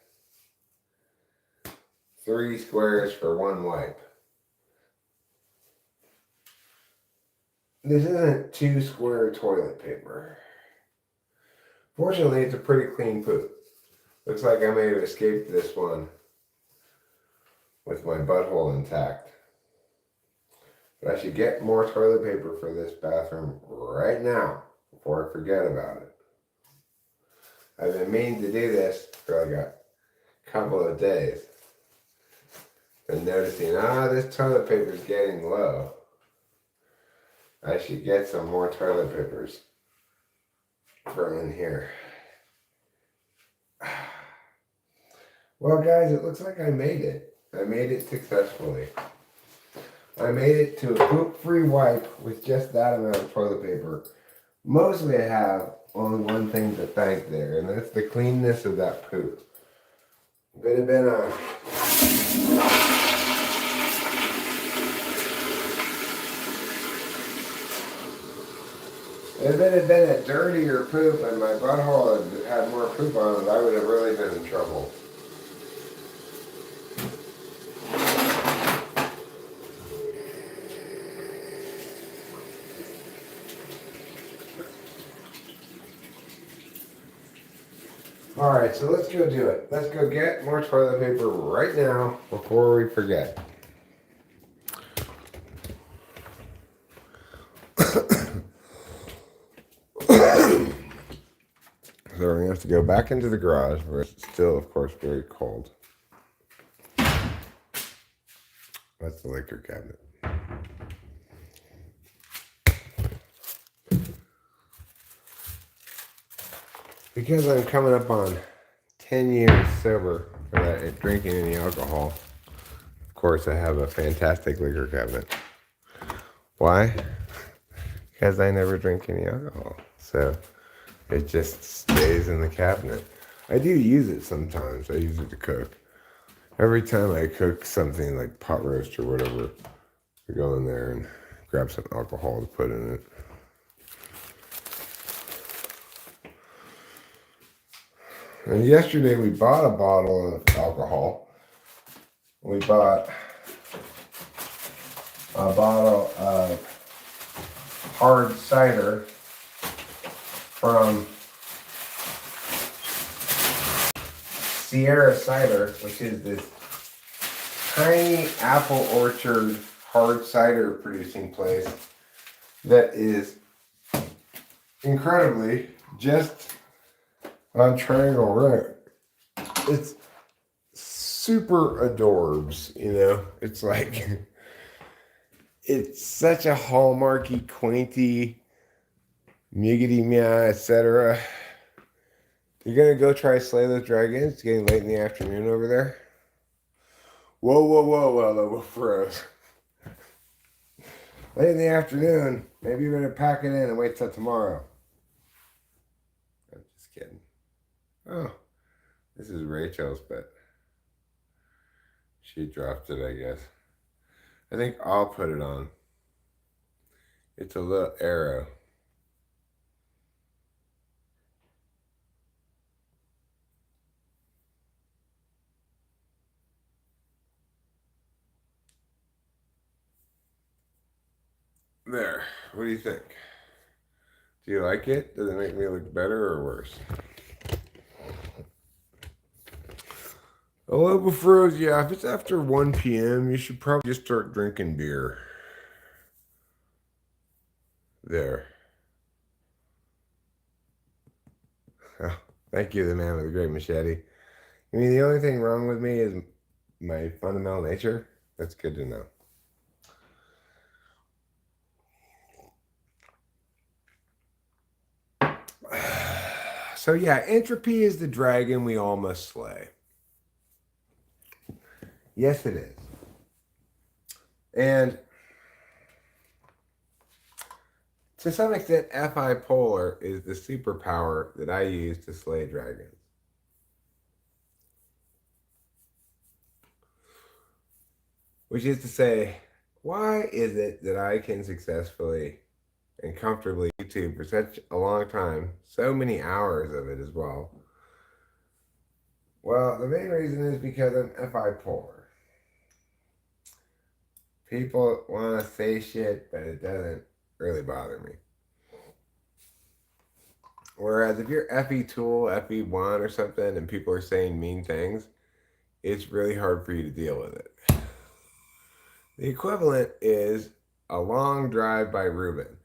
3 squares for one wipe. This isn't 2 square toilet paper. Fortunately, it's a pretty clean poop. Looks like I may have escaped this one with my butthole intact. But I should get more toilet paper for this bathroom right now before I forget about it. I've been meaning to do this for like a couple of days. And noticing, this toilet paper is getting low. I should get some more toilet papers from in here. Well, guys, it looks like I made it. I made it successfully. I made it to a poop-free wipe with just that amount of toilet paper. Mostly I have only one thing to thank there, and that's the cleanness of that poop. It had been if it had been a dirtier poop and my butthole had more poop on it, I would have really been in trouble. Alright, so let's go do it. Let's go get more toilet paper right now before we forget. So we're going to have to go back into the garage where it's still, of course, very cold. That's the liquor cabinet. Because I'm coming up on 10 years sober without drinking any alcohol, of course I have a fantastic liquor cabinet. Why? Because I never drink any alcohol. So it just stays in the cabinet. I do use it sometimes. I use it to cook. Every time I cook something like pot roast or whatever, I go in there and grab some alcohol to put in it. And yesterday we bought a bottle of alcohol. We bought a bottle of hard cider from Sierra Cider, which is this tiny apple orchard hard cider producing place that is incredibly just on Triangle Road. It's super adorbs, you know. It's like, it's such a hallmarky, quainty, muggity meow, etc. You're gonna go try Slay Those Dragons? It's getting late in the afternoon over there. Whoa, froze. Late in the afternoon, maybe you're gonna pack it in and wait till tomorrow. I'm just kidding. Oh, this is Rachel's, but she dropped it, I guess. I think I'll put it on. It's a little arrow. There. What do you think? Do you like it? Does it make me look better or worse? A little froze, yeah. If it's after 1 p.m., you should probably just start drinking beer. There. Oh, thank you, the man with the great machete. I mean, the only thing wrong with me is my fundamental nature. That's good to know. So, yeah, entropy is the dragon we all must slay. Yes, it is. And to some extent, FI Polar is the superpower that I use to slay dragons. Which is to say, why is it that I can successfully and comfortably YouTube for such a long time, so many hours of it as well? Well, the main reason is because I'm FI Polar. People want to say shit, but it doesn't really bother me. Whereas if you're FE Tool, FE1 or something, and people are saying mean things, it's really hard for you to deal with it. The equivalent is a long drive by Ruben.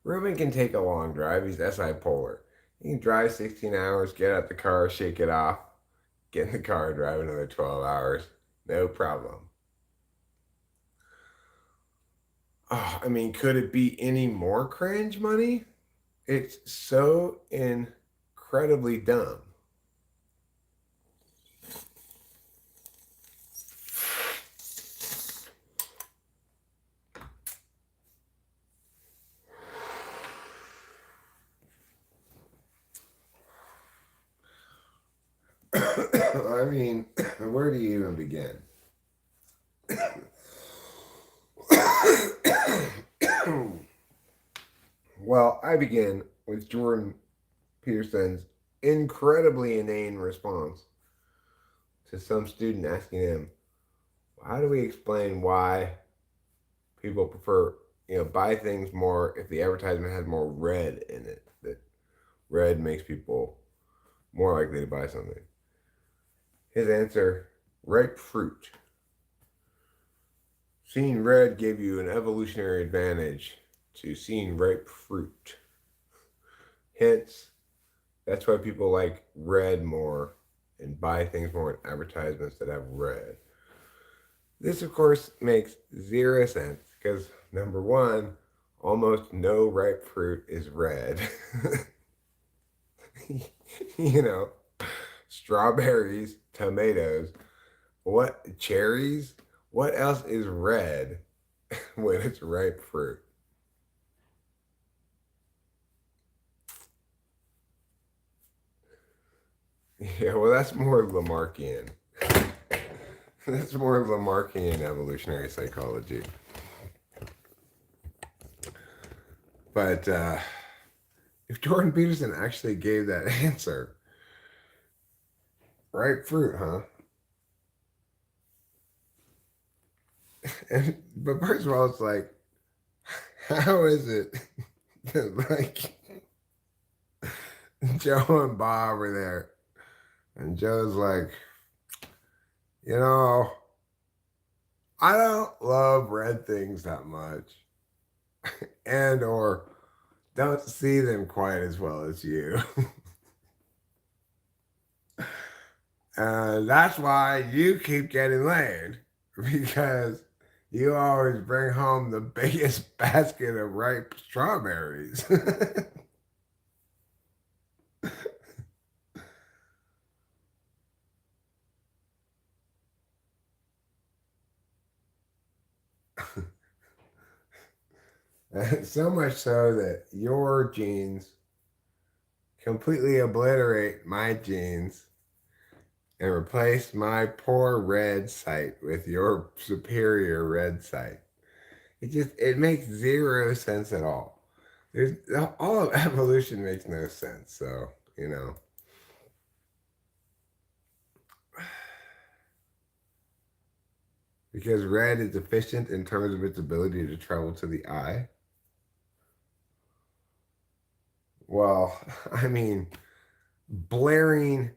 Ruben can take a long drive. He's SI Polar. He can drive 16 hours, get out the car, shake it off, get in the car, drive another 12 hours. No problem. Oh, I mean, could it be any more cringe money? It's so incredibly dumb. I mean, where do you even begin? Well, I begin with Jordan Peterson's incredibly inane response to some student asking him, how do we explain why people prefer, buy things more if the advertisement has more red in it? That red makes people more likely to buy something. His answer, ripe fruit. Seeing red gave you an evolutionary advantage to seeing ripe fruit. Hence, that's why people like red more and buy things more in advertisements that have red. This, of course, makes zero sense because, number one, almost no ripe fruit is red. you know, strawberries, tomatoes, what, cherries? What else is red when it's ripe fruit? Yeah, well, that's more Lamarckian. That's more Lamarckian evolutionary psychology. But if Jordan Peterson actually gave that answer, ripe fruit, huh? But first of all, it's like, how is it that, like, Joe and Bob were there, and Joe's like, I don't love red things that much, and or don't see them quite as well as you. And that's why you keep getting laid, because you always bring home the biggest basket of ripe strawberries. So much so that your genes completely obliterate my genes and replace my poor red site with your superior red site. It makes zero sense at all. There's all of evolution makes no sense. So, because red is efficient in terms of its ability to travel to the eye. Well, I mean, blaring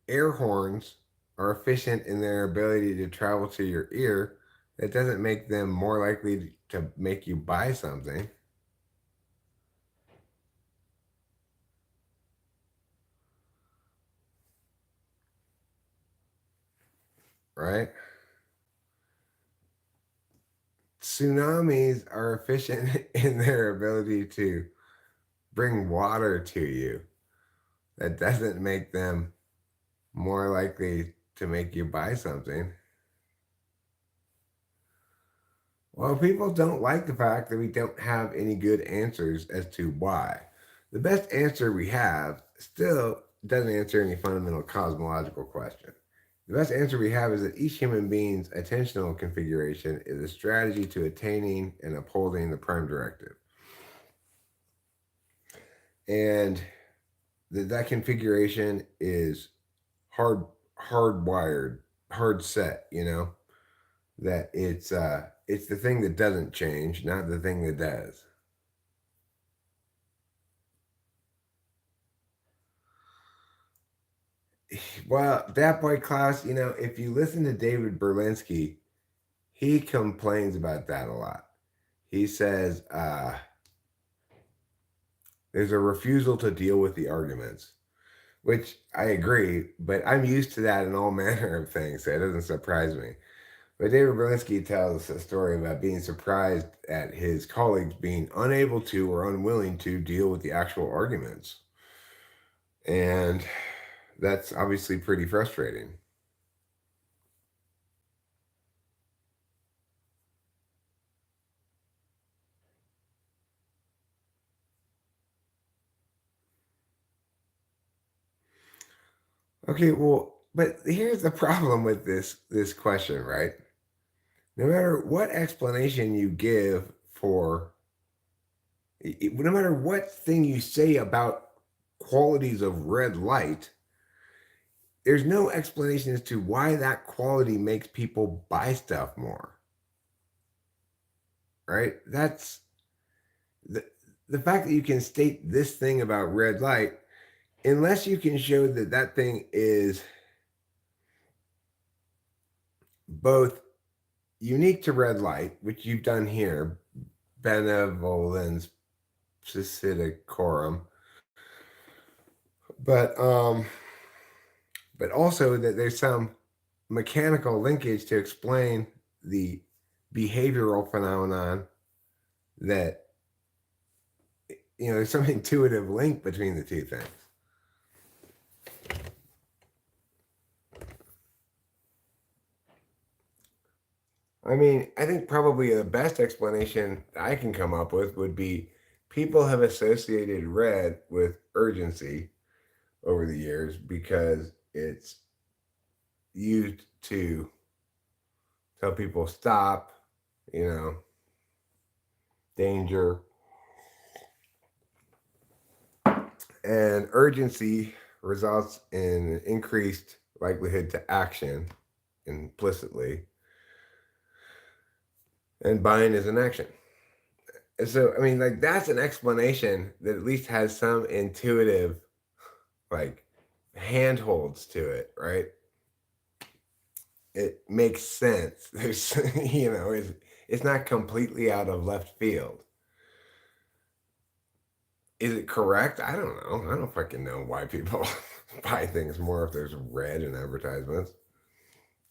air horns are efficient in their ability to travel to your ear. That doesn't make them more likely to make you buy something, right? Tsunamis are efficient in their ability to bring water to you. That doesn't make them more likely to make you buy something. Well, people don't like the fact that we don't have any good answers as to why. The best answer we have still doesn't answer any fundamental cosmological question. The best answer we have is that each human being's attentional configuration is a strategy to attaining and upholding the prime directive. And that configuration is hard hardwired, hard set, that it's the thing that doesn't change, not the thing that does. Well, that boy Klaus, if you listen to David Berlinski, he complains about that a lot. He says there's a refusal to deal with the arguments, which I agree, but I'm used to that in all manner of things, so it doesn't surprise me. But David Berlinski tells us a story about being surprised at his colleagues being unable to or unwilling to deal with the actual arguments. And that's obviously pretty frustrating. Okay, well, but here's the problem with this question, right? No matter what explanation you give for no matter what thing you say about qualities of red light, there's no explanation as to why that quality makes people buy stuff more, right? That's the the fact that you can state this thing about red light, unless you can show that that thing is both unique to red light, which you've done here, benevolence psittacorum, but but also that there's some mechanical linkage to explain the behavioral phenomenon that there's some intuitive link between the two things. I mean, I think probably the best explanation I can come up with would be people have associated red with urgency over the years because it's used to tell people stop, danger, and urgency results in an increased likelihood to action implicitly, and buying is an action. And so, I mean, like, that's an explanation that at least has some intuitive, like, handholds to it, right? It makes sense. There's, it's not completely out of left field. Is it correct? I don't know. I don't fucking know why people buy things more if there's red in advertisements.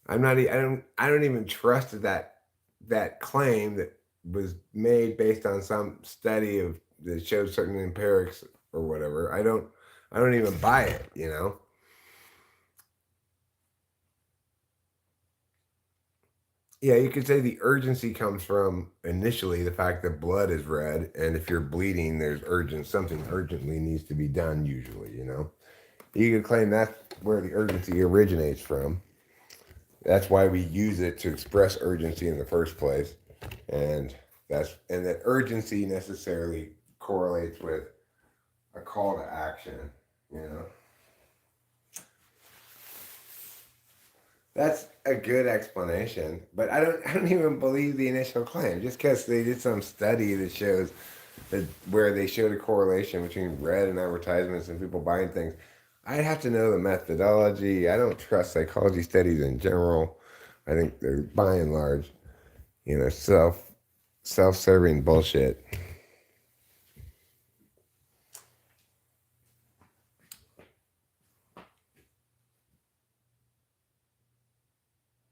I'm not. I don't even trust that claim that was made based on some study of that showed certain empirics or whatever. I don't even buy it. Yeah, you could say the urgency comes from initially the fact that blood is red, and if you're bleeding, there's something urgently needs to be done. Usually. You could claim that's where the urgency originates from. That's why we use it to express urgency in the first place, and that urgency necessarily correlates with a call to action. You know, that's a good explanation, but I don't even believe the initial claim just because they did some study that shows where they showed a correlation between read and advertisements and people buying things. I'd have to know the methodology. I don't trust psychology studies in general. I think they're by and large, self-serving bullshit.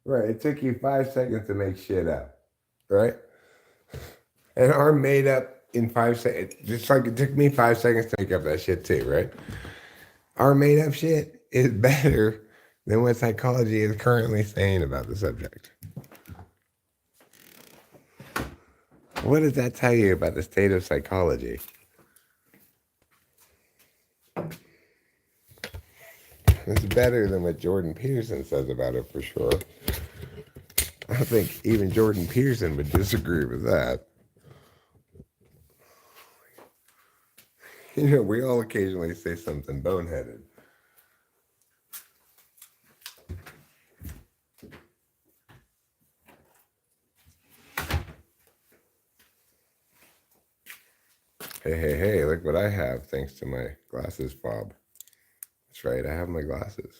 Right. It took you 5 seconds to make shit up. Right? And are made up in 5 seconds. Just like it took me 5 seconds to make up that shit too, right? Our made up shit is better than what psychology is currently saying about the subject. What does that tell you about the state of psychology? It's better than what Jordan Peterson says about it for sure. I think even Jordan Peterson would disagree with that. We all occasionally say something boneheaded. Hey, look what I have thanks to my glasses fob. That's right, I have my glasses.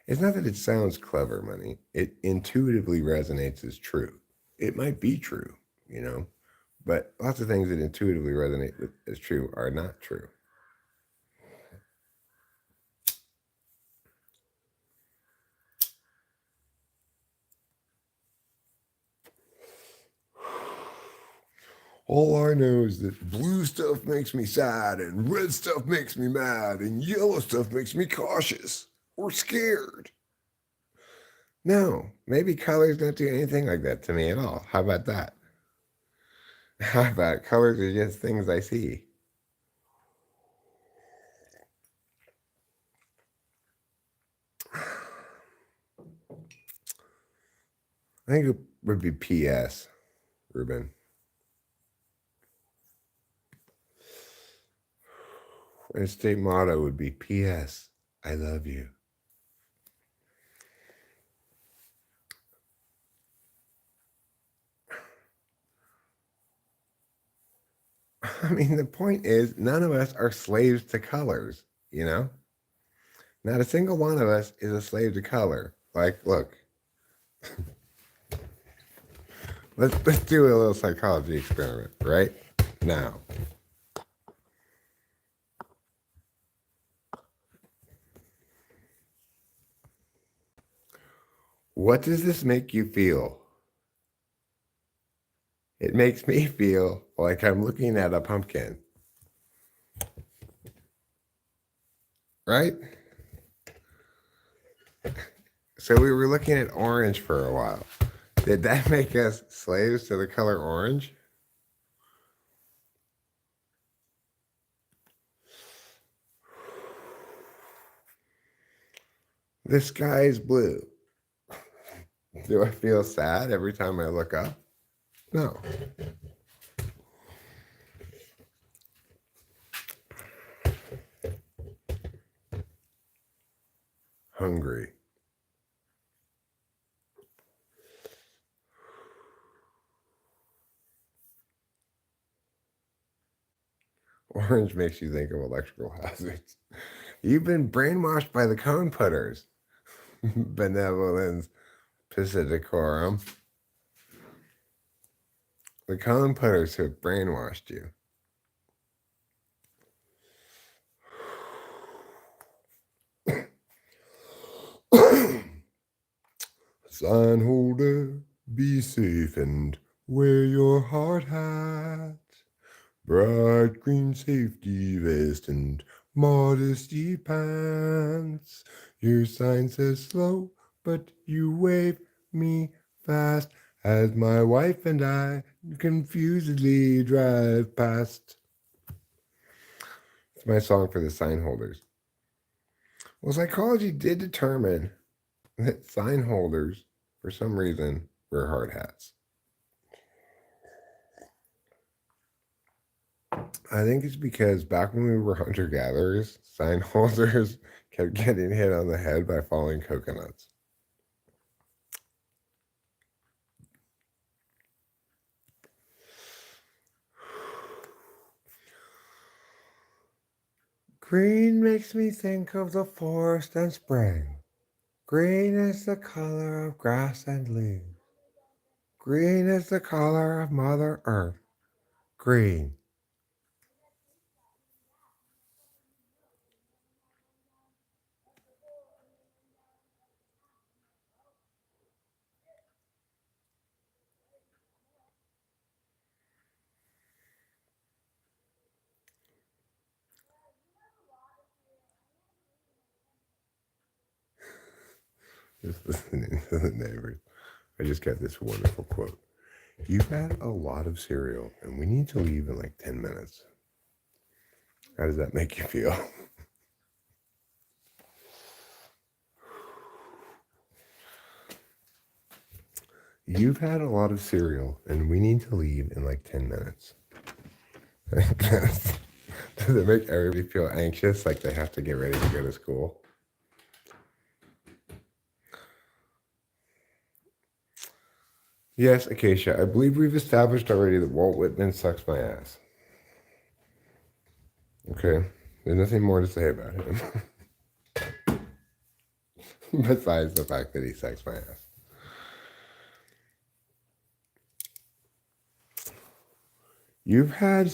It's not that it sounds clever, money. It intuitively resonates as true. It might be true, but lots of things that intuitively resonate as true are not true. All I know is that blue stuff makes me sad, and red stuff makes me mad, and yellow stuff makes me cautious or scared. No, maybe colors don't do anything like that to me at all. How about that? How about colors are just things I see? I think it would be PS, Ruben. And state motto would be PS, I love you. I mean, the point is, none of us are slaves to colors, Not a single one of us is a slave to color. Like, look, let's do a little psychology experiment right now. What does this make you feel? It makes me feel like I'm looking at a pumpkin. Right? So we were looking at orange for a while. Did that make us slaves to the color orange? The sky is blue. Do I feel sad every time I look up? No. Hungry. Orange makes you think of electrical hazards. You've been brainwashed by the cone putters. Benevolence Piscicorum. The cone putters have brainwashed you. Sign holder, be safe and wear your hard hat. Bright green safety vest and modesty pants. Your sign says slow, but you wave me fast as my wife and I confusedly drive past. It's my song for the sign holders. Well, psychology did determine that sign holders, for some reason, wear hard hats. I think it's because back when we were hunter-gatherers, sign holders kept getting hit on the head by falling coconuts. Green makes me think of the forest and spring. Green is the color of grass and leaves. Green is the color of Mother Earth. Green. Just listening to the neighbors. I just got this wonderful quote. You've had a lot of cereal, and we need to leave in like 10 minutes. How does that make you feel? You've had a lot of cereal, and we need to leave in like 10 minutes. Does it make everybody feel anxious, like they have to get ready to go to school? Yes, Acacia, I believe we've established already that Walt Whitman sucks my ass. Okay, there's nothing more to say about him. Besides the fact that he sucks my ass. You've had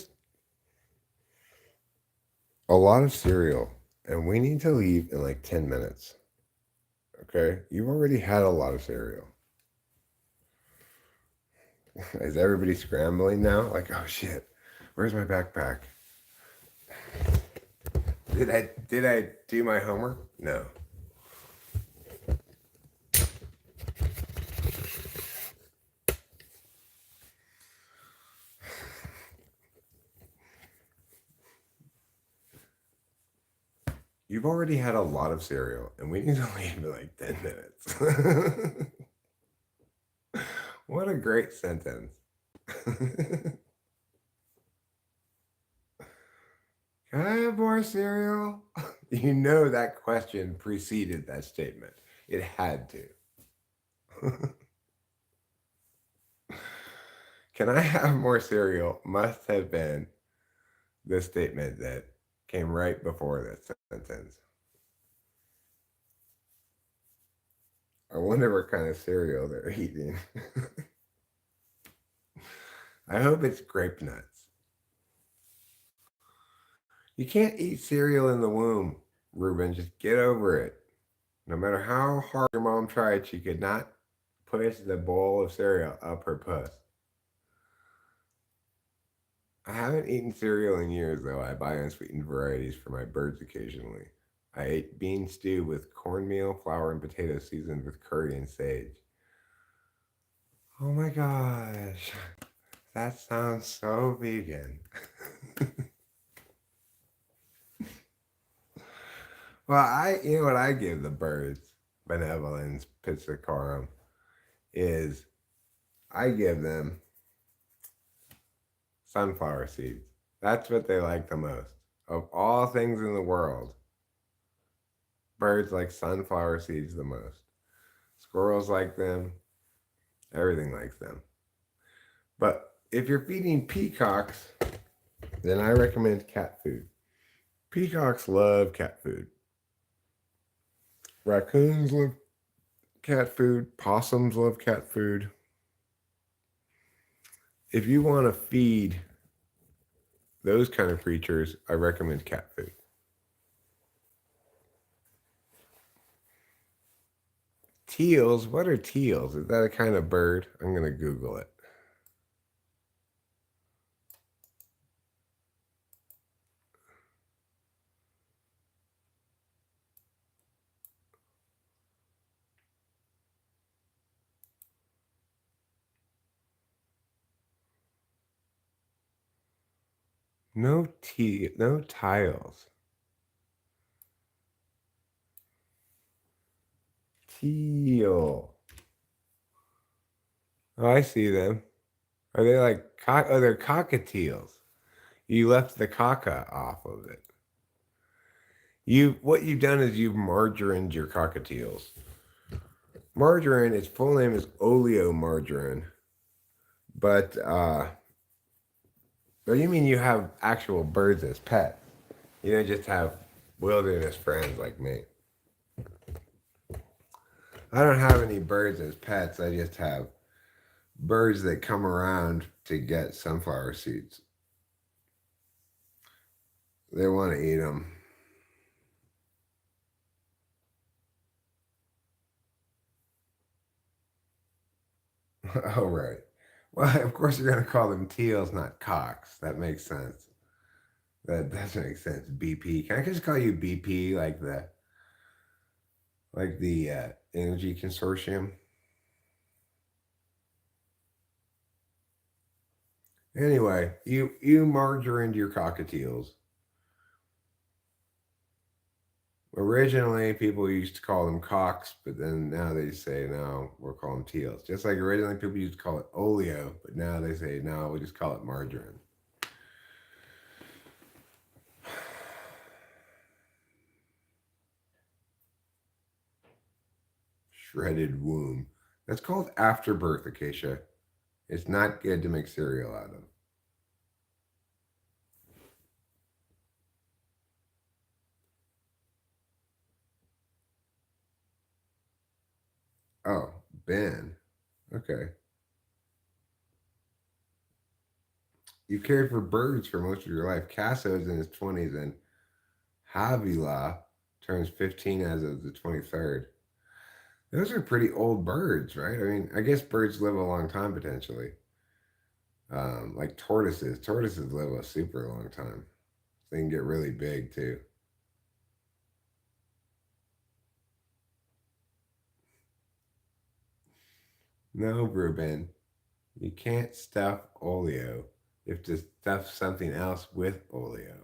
a lot of cereal, and we need to leave in like 10 minutes. Okay? You've already had a lot of cereal. Is everybody scrambling now? Like, oh shit, where's my backpack? Did I do my homework? No. You've already had a lot of cereal, and we need to leave in like 10 minutes. What a great sentence. Can I have more cereal? You know that question preceded that statement. It had to. Can I have more cereal? Must have been the statement that came right before that sentence. I wonder what kind of cereal they're eating. I hope it's grape nuts. You can't eat cereal in the womb, Ruben. Just get over it. No matter how hard your mom tried, she could not push the bowl of cereal up her puss. I haven't eaten cereal in years, though. I buy unsweetened varieties for my birds occasionally. I ate bean stew with cornmeal, flour, and potatoes seasoned with curry and sage. Oh my gosh, that sounds so vegan. Well, you know what I give the birds, benevolence piscicorum, is I give them sunflower seeds. That's what they like the most. Of all things in the world, birds like sunflower seeds the most. Squirrels like them. Everything likes them. But if you're feeding peacocks, then I recommend cat food. Peacocks love cat food. Raccoons love cat food. Possums love cat food. If you want to feed those kind of creatures, I recommend cat food. Teals? What are teals? Is that a kind of bird? I'm going to Google it. No tiles. Teal. Oh, I see them. Are they like oh, they're cockatiels. You left the caca off of it. What you've done is you've margarined your cockatiels. Margarine, its full name is oleomargarine. But you mean you have actual birds as pets? You don't just have wilderness friends like me. I don't have any birds as pets. I just have birds that come around to get sunflower seeds. They want to eat them. Oh, right. Well, of course, you're going to call them teals, not cocks. That makes sense. That does make sense. BP. Can I just call you BP, like the energy consortium? Anyway, you margarine your cockatiels. Originally, people used to call them cocks, but then now they say no, we'll call them teals. Just like originally, people used to call it oleo, but now they say no, we'll just call it margarine. Shredded womb. That's called afterbirth, Acacia. It's not good to make cereal out of. Oh, Ben. Okay. You cared for birds for most of your life. Casso's in his 20s, and Havila turns 15 as of the 23rd. Those are pretty old birds, right? I mean, I guess birds live a long time potentially. Like tortoises. Tortoises live a super long time. They can get really big too. No, Ruben, you can't stuff oleo. You have to stuff something else with oleo.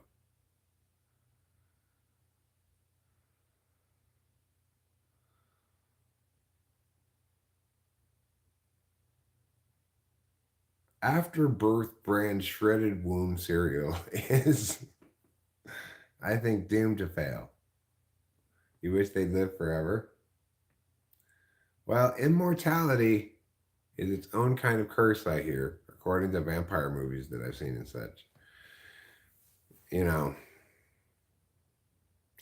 After birth brand shredded womb cereal is, I think, doomed to fail. You wish they'd live forever? Well, immortality is its own kind of curse, I hear, according to vampire movies that I've seen and such. You know,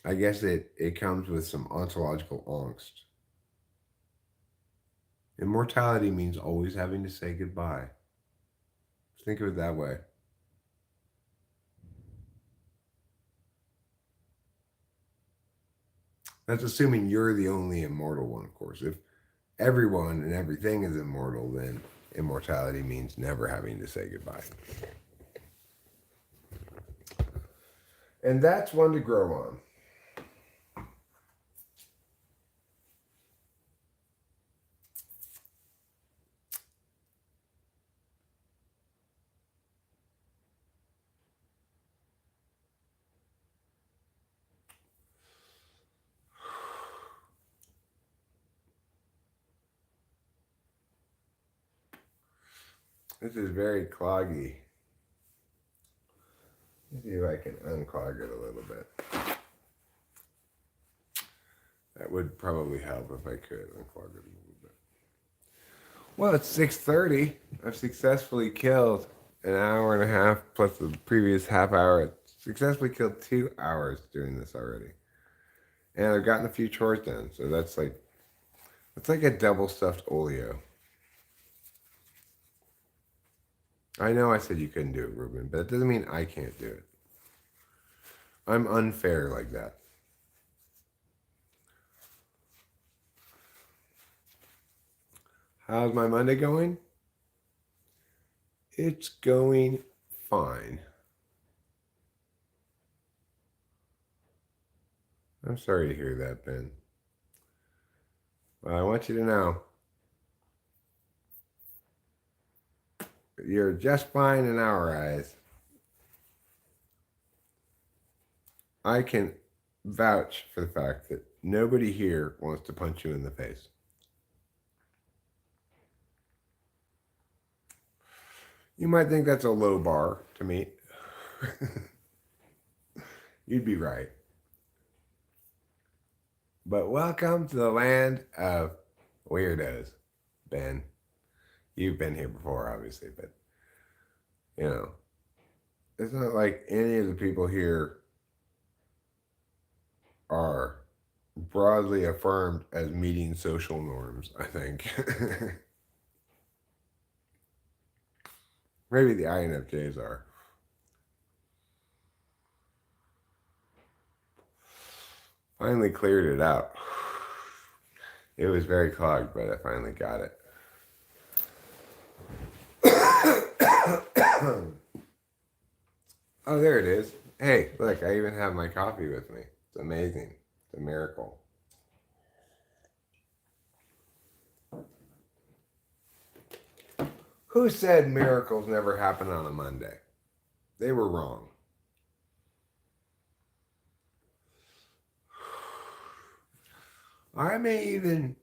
I guess it comes with some ontological angst. Immortality means always having to say goodbye. Think of it that way. That's assuming you're the only immortal one, of course. If everyone and everything is immortal, then immortality means never having to say goodbye. And that's one to grow on. This is very cloggy. Let's see if I can unclog it a little bit. That would probably help if I could unclog it a little bit. Well, it's 6:30. I've successfully killed an hour and a half plus the previous half hour. I successfully killed 2 hours doing this already. And I've gotten a few chores done. So that's like a double stuffed oleo. I know I said you couldn't do it, Ruben, but it doesn't mean I can't do it. I'm unfair like that. How's my Monday going? It's going fine. I'm sorry to hear that, Ben. Well, I want you to know you're just fine in our eyes. I can vouch for the fact that nobody here wants to punch you in the face. You might think that's a low bar to meet. You'd be right. But welcome to the land of weirdos, Ben. You've been here before, obviously, but you, know, it's not like any of the people here are broadly affirmed as meeting social norms, I think. Maybe the INFJs are. Finally cleared it out. It was very clogged, but I finally got it. Oh, there it is. Hey, look, I even have my coffee with me. It's amazing. It's a miracle. Who said miracles never happen on a Monday? They were wrong. I may even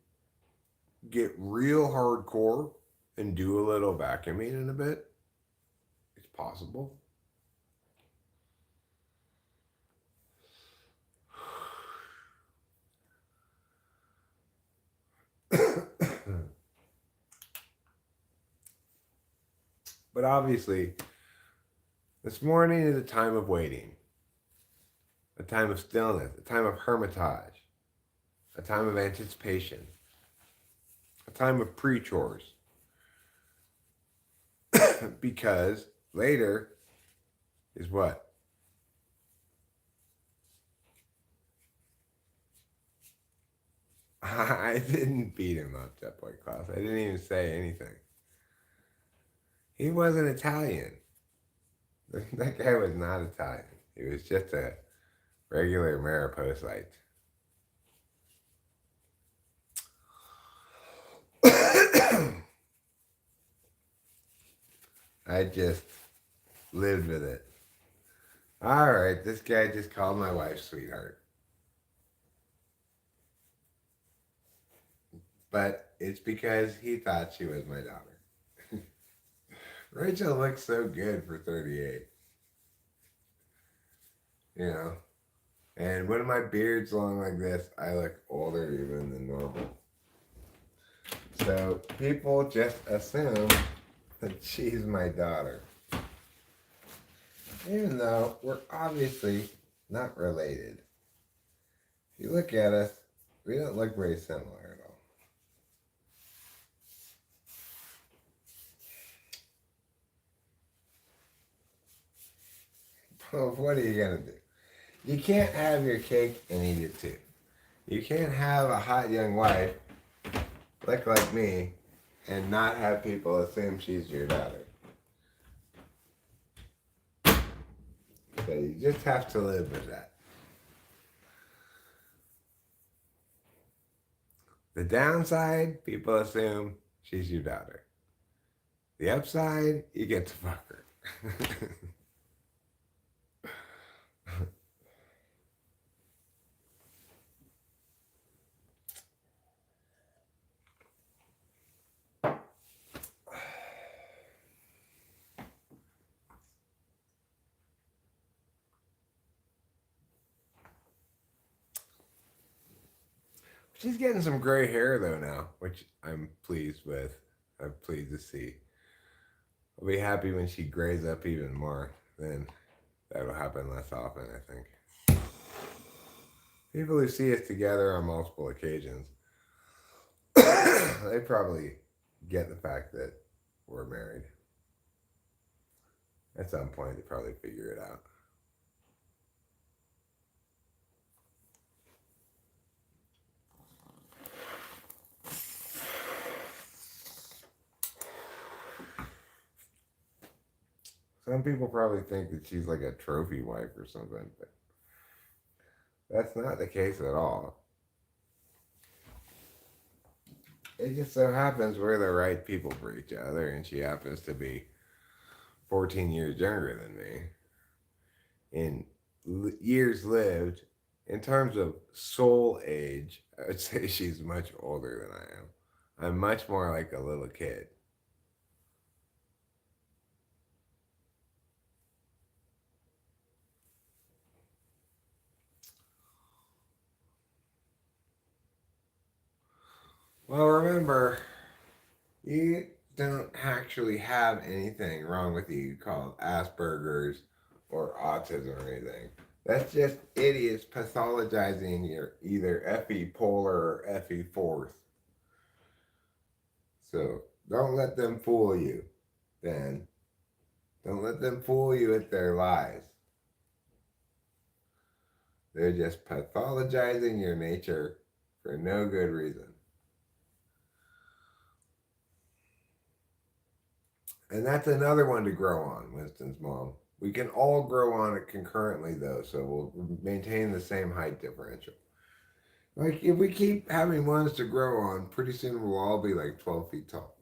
get real hardcore and do a little vacuuming in a bit. It's possible. But obviously, this morning is a time of waiting, a time of stillness, a time of hermitage, a time of anticipation, a time of pre-chores. Because later is what? I didn't beat him up, that boy Klaus. I didn't even say anything. He wasn't Italian. That guy was not Italian. He was just a regular Mariposite. I just lived with it. All right, this guy just called my wife sweetheart. But it's because he thought she was my daughter. Rachel looks so good for 38. You know? And when my beard's long like this, I look older even than normal. So people just assume that she's my daughter. Even though we're obviously not related. If you look at us, we don't look very similar at all. Well, what are you going to do? You can't have your cake and eat it too. You can't have a hot young wife look like me and not have people assume she's your daughter. So you just have to live with that. The downside, people assume she's your daughter. The upside, you get to fuck her. She's getting some gray hair though now, which I'm pleased with. I'm pleased to see. I'll be happy when she grays up even more. Then that'll happen less often, I think. People who see us together on multiple occasions, they probably get the fact that we're married. At some point, they probably figure it out. Some people probably think that she's like a trophy wife or something, but that's not the case at all. It just so happens we're the right people for each other, and she happens to be 14 years younger than me. In years lived, in terms of soul age, I would say she's much older than I am. I'm much more like a little kid. Well, remember, you don't actually have anything wrong with you called Asperger's or autism or anything. That's just idiots pathologizing your either FE polar or FE fourth. So don't let them fool you, then. Don't let them fool you with their lies. They're just pathologizing your nature for no good reason. And that's another one to grow on, Winston's mom. We can all grow on it concurrently, though, so we'll maintain the same height differential. Like, if we keep having ones to grow on, pretty soon we'll all be like 12 feet tall.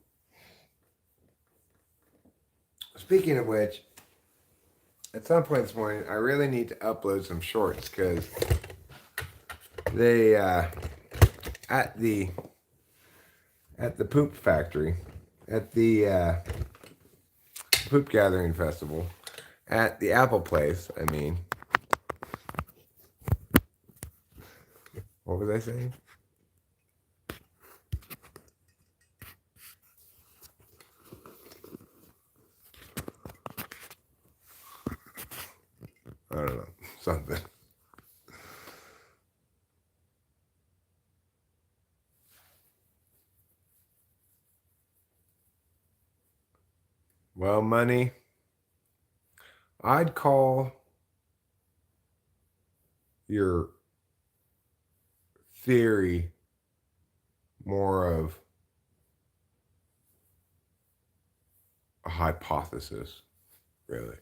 Speaking of which, at some point this morning, I really need to upload some shorts because they, at the poop factory, at the poop gathering festival, at the Apple place, I mean. What was I saying? I don't know. Something. Well, money, I'd call your theory more of a hypothesis, really.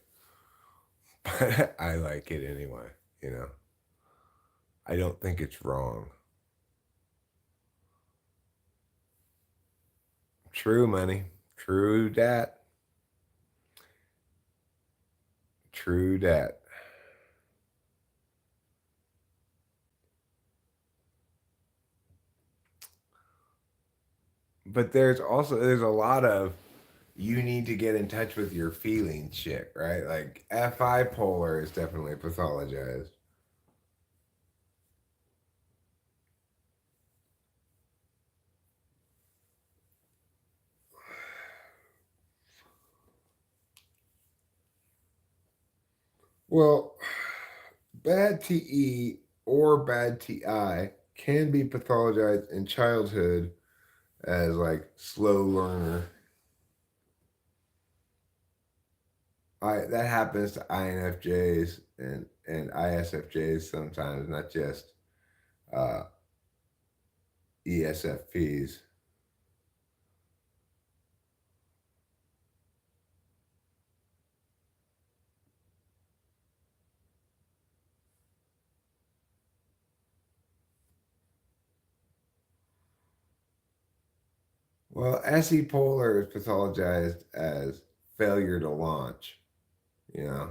But I like it anyway, you know. I don't think it's wrong. True money. True dat. True dat. But there's a lot of you need to get in touch with your feelings shit, right? Like FI polar is definitely pathologized. Well, bad TE or bad TI can be pathologized in childhood as like slow learner. That happens to INFJs and ISFJs sometimes, not just uh, ESFPs. Well, SE polar is pathologized as failure to launch, you know.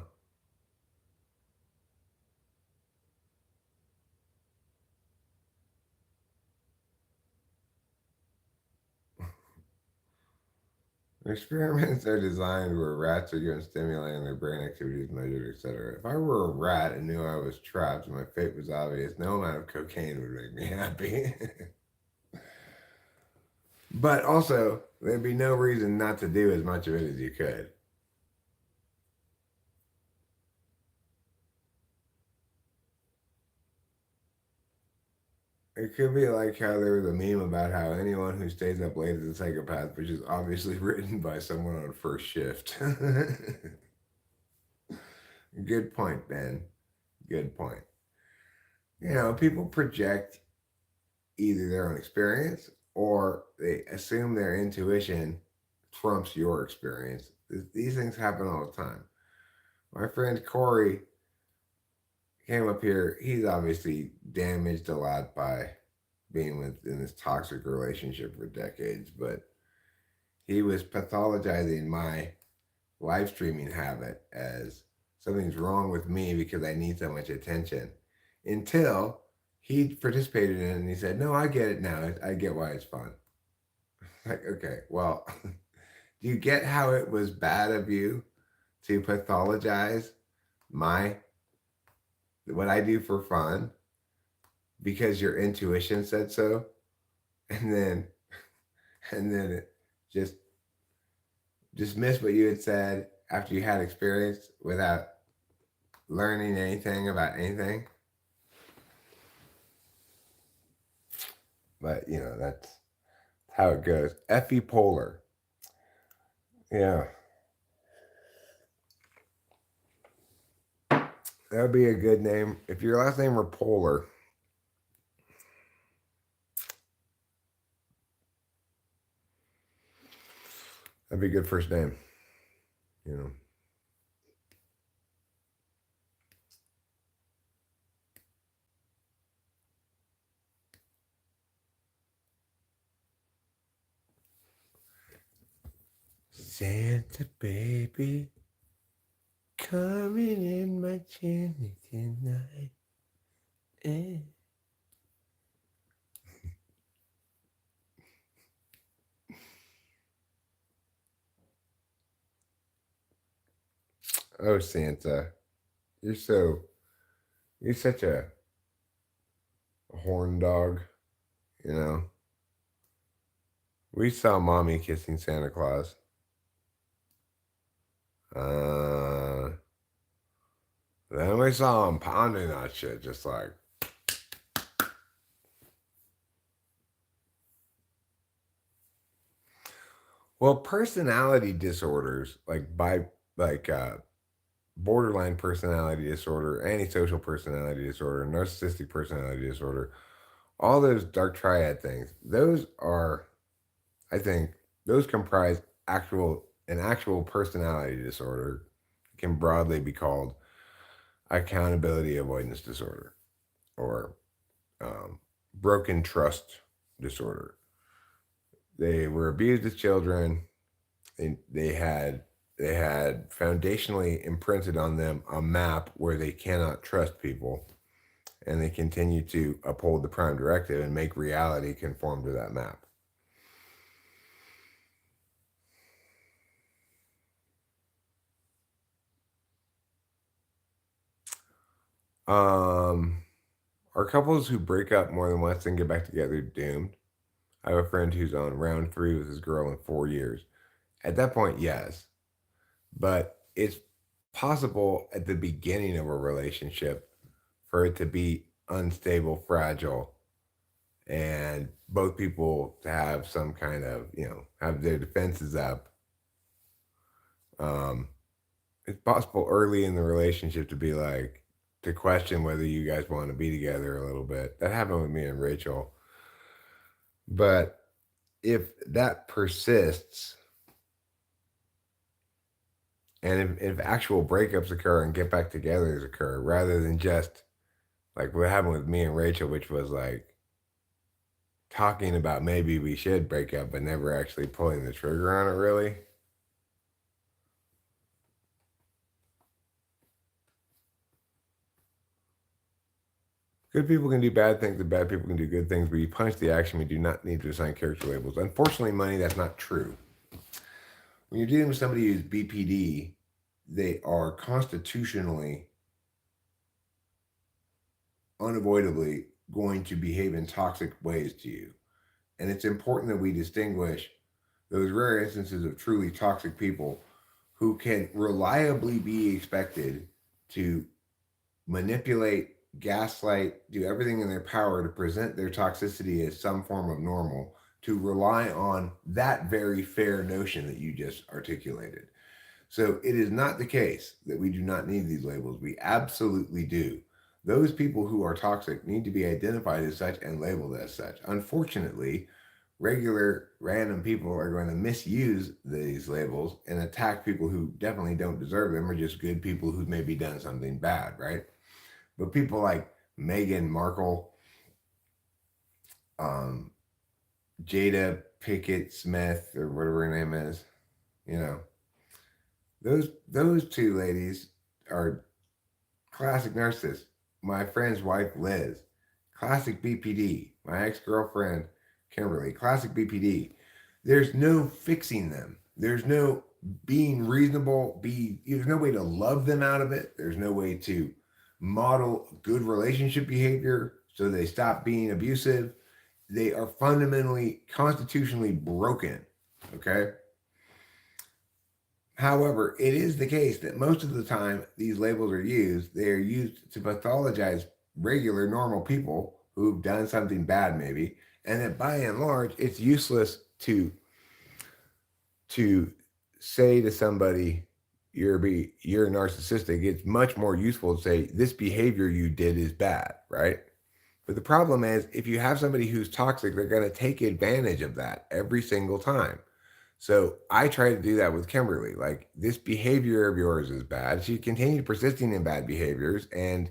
Experiments are designed where rats are given stimuli and their brain activity is measured, etc. If I were a rat and knew I was trapped and my fate was obvious, no amount of cocaine would make me happy. But also, there'd be no reason not to do as much of it as you could. It could be like how there was a meme about how anyone who stays up late is a psychopath, which is obviously written by someone on first shift. Good point, Ben. Good point. You know, people project either their own experience or they assume their intuition trumps your experience. These things happen all the time. My friend Corey came up here. He's obviously damaged a lot by being in this toxic relationship for decades, but he was pathologizing my live streaming habit as something's wrong with me because I need so much attention until he participated in it and he said, "No, I get it now. I get why it's fun." Like, okay, well, do you get how it was bad of you to pathologize my what I do for fun because your intuition said so, and then it just dismiss what you had said after you had experience without learning anything about anything. But, you know, that's how it goes. Effie Polar. Yeah. That would be a good name. If your last name were Polar, that'd be a good first name. You know. Santa baby, coming in my chimney tonight. Eh. Oh, Santa, you're so you're such a horn dog. You know. We saw mommy kissing Santa Claus. Uh, then we saw him pounding that shit, just like. Well, personality disorders like borderline personality disorder, antisocial personality disorder, narcissistic personality disorder, all those dark triad things, those are, I think, those comprise an actual personality disorder. It can broadly be called accountability avoidance disorder or broken trust disorder. They were abused as children. They had foundationally imprinted on them a map where they cannot trust people, and they continue to uphold the prime directive and make reality conform to that map. Um, are couples who break up more than once and get back together doomed? I have a friend who's on round 3 with his girl in 4 years. At that point, yes, but it's possible at the beginning of a relationship for it to be unstable, fragile, and both people to have some kind of, have their defenses up. Um, it's possible early in the relationship to be like, to question whether you guys want to be together a little bit. That happened with me and Rachel. But if that persists, and if actual breakups occur and get back togethers occur, rather than just like what happened with me and Rachel, which was like talking about maybe we should break up, but never actually pulling the trigger on it really. Good people can do bad things and bad people can do good things. We punish the action. We do not need to assign character labels. Unfortunately, money, that's not true. When you're dealing with somebody who's BPD, they are constitutionally, unavoidably going to behave in toxic ways to you. And it's important that we distinguish those rare instances of truly toxic people who can reliably be expected to manipulate, gaslight, do everything in their power to present their toxicity as some form of normal, to rely on that very fair notion that you just articulated. So it is not the case that we do not need these labels. We absolutely do. Those people who are toxic need to be identified as such and labeled as such. Unfortunately, regular random people are going to misuse these labels and attack people who definitely don't deserve them or just good people who've maybe done something bad, right? But people like Meghan Markle, um, Jada Pickett Smith, or whatever her name is, you know, those two ladies are classic narcissists. My friend's wife Liz, classic BPD. My ex-girlfriend Kimberly, classic BPD. There's no fixing them. There's no being reasonable. There's no way to love them out of it. There's no way to model good relationship behavior so they stop being abusive. They are fundamentally constitutionally broken. Okay. However, it is the case that most of the time these labels are used, they are used to pathologize regular, normal people who've done something bad, maybe, and that by and large, it's useless to say to somebody you're narcissistic. It's much more useful to say this behavior you did is bad, right? But the problem is, if you have somebody who's toxic, they're going to take advantage of that every single time. So I try to do that with Kimberly. Like, this behavior of yours is bad. She continued persisting in bad behaviors and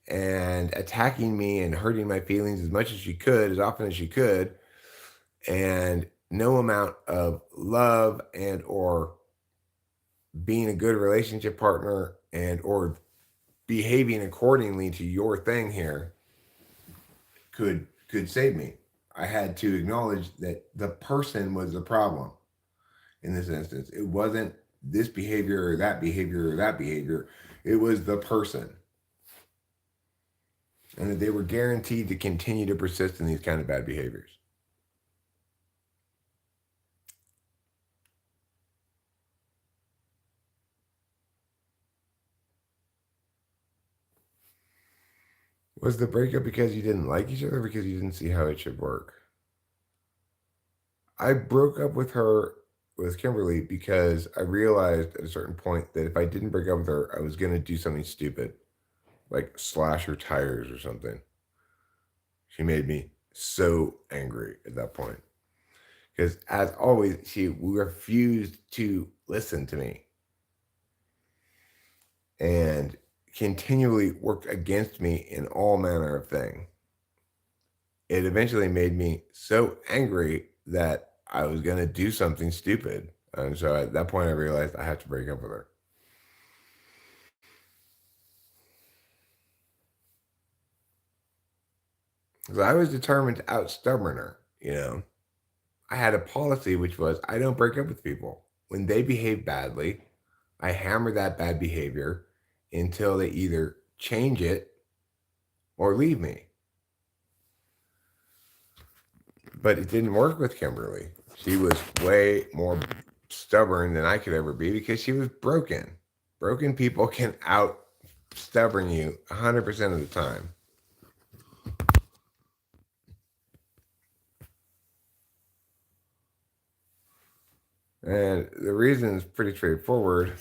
attacking me and hurting my feelings as much as she could, as often as she could. And no amount of love and or being a good relationship partner and or behaving accordingly to your thing here could save me. I had to acknowledge that the person was the problem in this instance. It wasn't this behavior or that behavior or that behavior. It was the person. And that they were guaranteed to continue to persist in these kind of bad behaviors. Was the breakup because you didn't like each other or because you didn't see how it should work? I broke up with Kimberly because I realized at a certain point that if I didn't break up with her, I was going to do something stupid, like slash her tires or something. She made me so angry at that point. Because as always, she refused to listen to me and continually worked against me in all manner of things. It eventually made me so angry that I was going to do something stupid. And so at that point, I realized I had to break up with her. Because I was determined to outstubborn her, you know. I had a policy which was I don't break up with people. When they behave badly, I hammer that bad behavior until they either change it or leave me. But it didn't work with Kimberly. She was way more stubborn than I could ever be because she was broken. Broken people can out stubborn you 100% of the time. And the reason is pretty straightforward.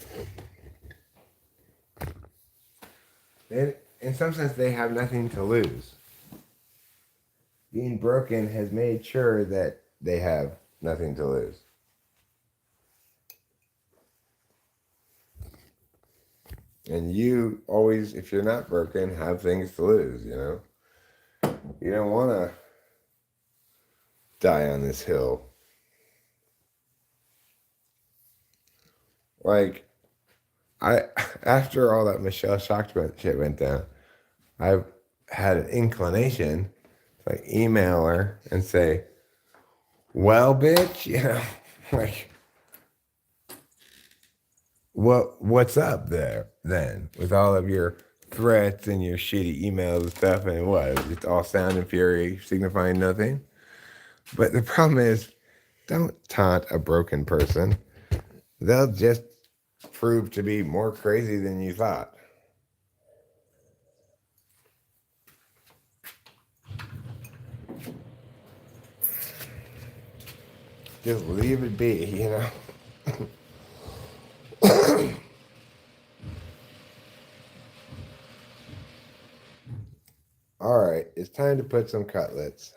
In some sense, they have nothing to lose. Being broken has made sure that they have nothing to lose. And you always, if you're not broken, have things to lose, you know? You don't want to die on this hill. Like, after all that Michelle Shocked shit went down, I've had an inclination to like email her and say, well, bitch, you know, like, what's up there then with all of your threats and your shitty emails and stuff, and what, it's all sound and fury signifying nothing. But the problem is, don't taunt a broken person. They'll just prove to be more crazy than you thought. Just leave it be, you know. All right, it's time to put some cutlets.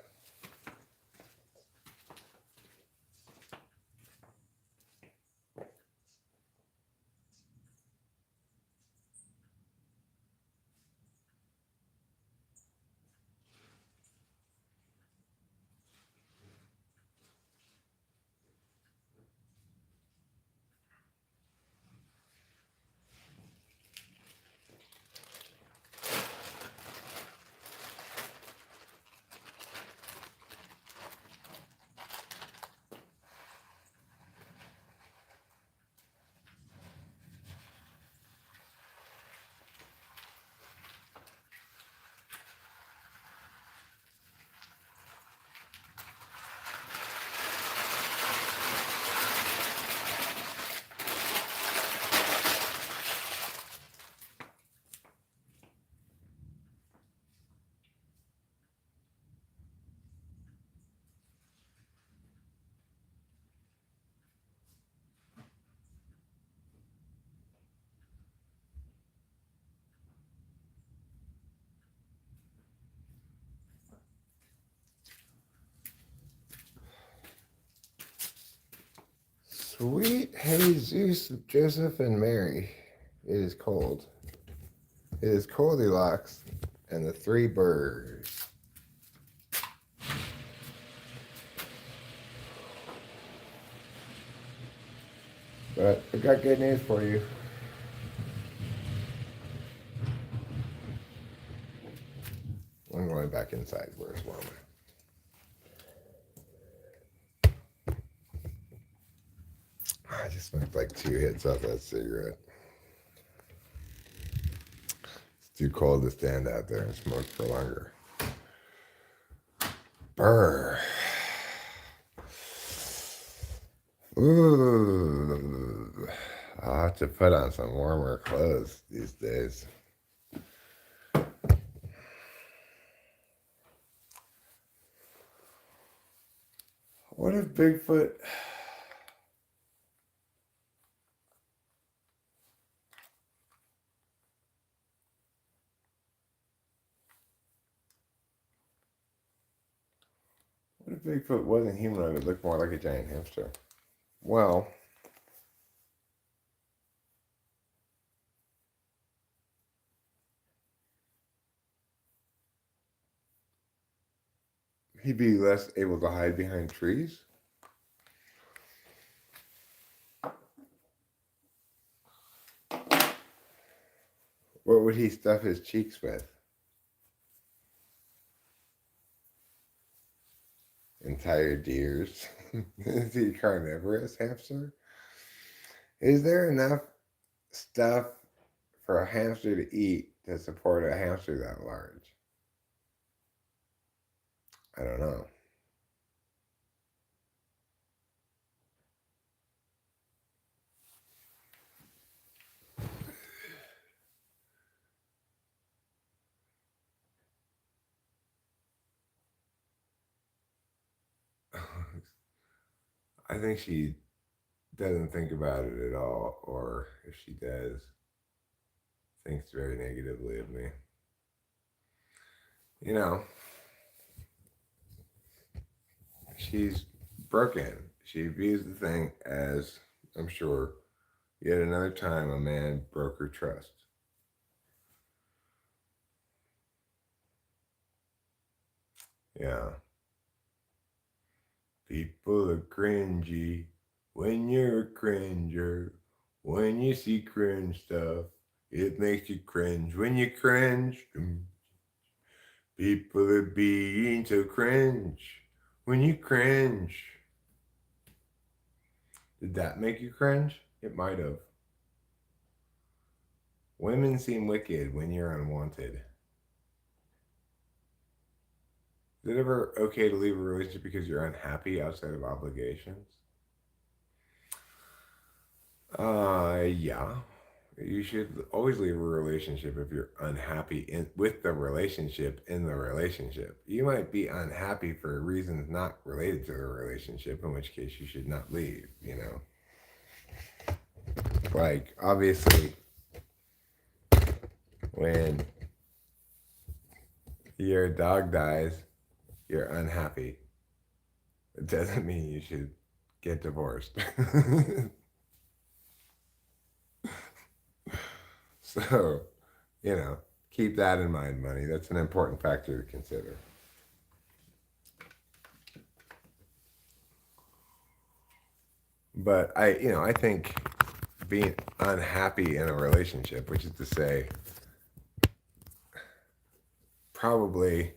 Sweet Jesus, Joseph, and Mary. It is cold. It is Goldilocks and the three birds. But I got good news for you. I'm going back inside where it's warmer. I just smoked like 2 hits off that cigarette. It's too cold to stand out there and smoke for longer. Brr. Ooh. I'll have to put on some warmer clothes these days. What if Bigfoot... What if Bigfoot wasn't humanoid? It looked more like a giant hamster. Well... he'd be less able to hide behind trees. What would he stuff his cheeks with? Entire deers? Is he carnivorous hamster? Is there enough stuff for a hamster to eat to support a hamster that large? I don't know. I think she doesn't think about it at all, or if she does, thinks very negatively of me. You know, she's broken. She views the thing as, I'm sure, yet another time a man broke her trust. Yeah. People are cringy when you're a cringer. When you see cringe stuff, it makes you cringe. When you cringe, people are being so cringe. When you cringe. Did that make you cringe? It might have. Women seem wicked when you're unwanted. Is it ever okay to leave a relationship because you're unhappy outside of obligations? Yeah. You should always leave a relationship if you're unhappy with the relationship in the relationship. You might be unhappy for reasons not related to the relationship, in which case you should not leave, you know? Like, obviously, when your dog dies, you're unhappy. It doesn't mean you should get divorced. So, you know, keep that in mind, money. That's an important factor to consider. But I think being unhappy in a relationship, which is to say, probably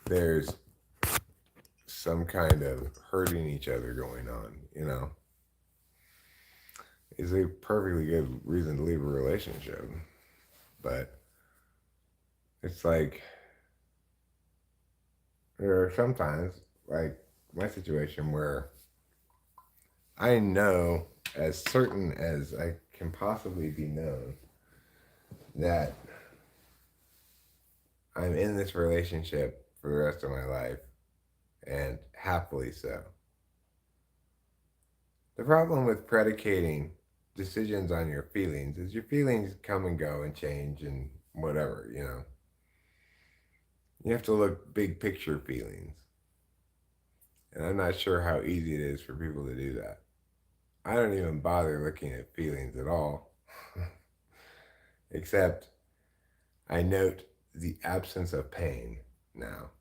there's some kind of hurting each other going on, is a perfectly good reason to leave a relationship. But it's like, there are sometimes, like my situation, where I know, as certain as I can possibly be known, that I'm in this relationship for the rest of my life, and happily so. The problem with predicating decisions on your feelings is your feelings come and go and change and whatever, You have to look big picture feelings. And I'm not sure how easy it is for people to do that. I don't even bother looking at feelings at all, except I note the absence of pain now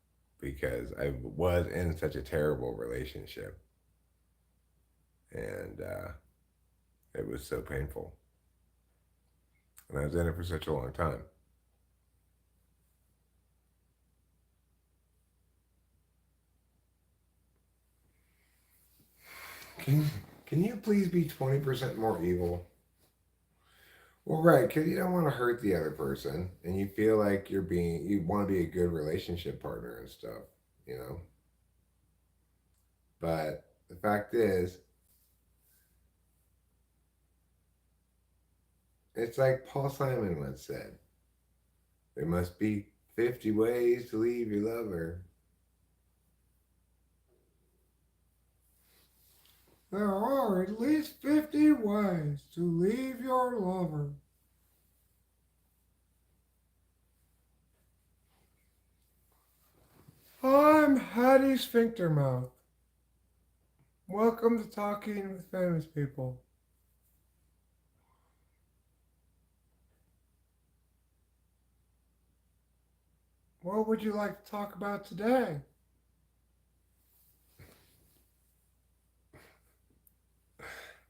because I was in such a terrible relationship and it was so painful. And I was in it for such a long time. Can, can you please be 20% more evil? Well, right, because you don't want to hurt the other person and you feel like you want to be a good relationship partner and stuff, you know? But the fact is, it's like Paul Simon once said there must be 50 ways to leave your lover. There are at least 50 ways to leave your lover. I'm Hattie Sphinctermouth. Welcome to Talking with Famous People. What would you like to talk about today?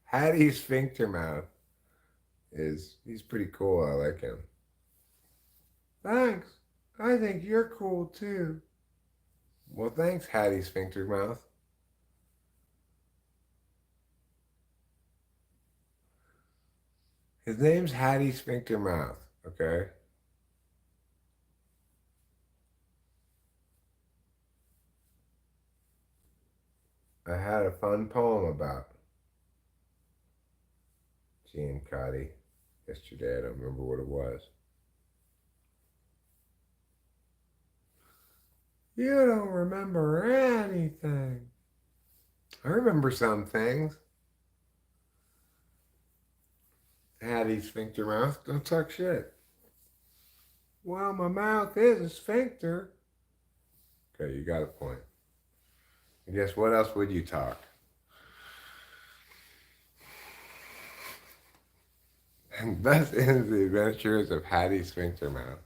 Hattie Sphinctermouth he's pretty cool. I like him. Thanks. I think you're cool too. Well, thanks, Hattie Sphinctermouth. His name's Hattie Sphinctermouth, okay? I had a fun poem about Jean Cotty yesterday. I don't remember what it was. You don't remember anything. I remember some things. Hattie Sphinctermouth, don't talk shit. Well, my mouth is a sphincter. Okay, you got a point. I guess what else would you talk? And thus ends the adventures of Hattie Sphinctermouth.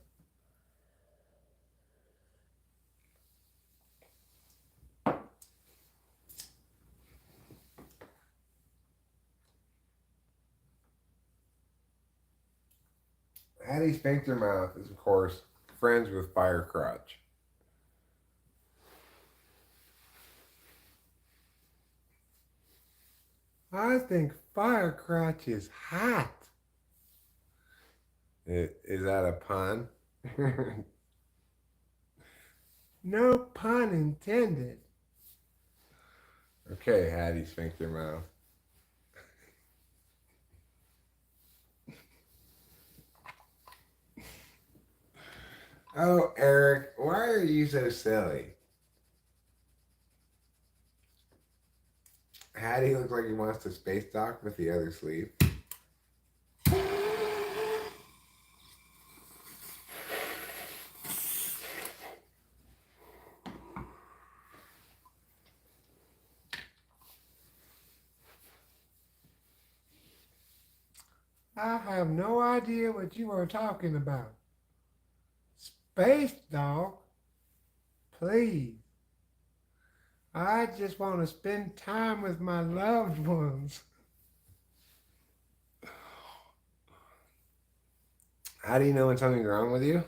Hattie Sphinctermouth is, of course, friends with Firecrotch. I think Firecrotch is hot. Is that a pun? No pun intended. Okay, Hattie Sphinctermouth. Oh, Eric, why are you so silly? Hattie looks like he wants to space dock with the other sleeve. I have no idea what you are talking about. Space dog? Please. I just want to spend time with my loved ones. How do you know when something's wrong with you?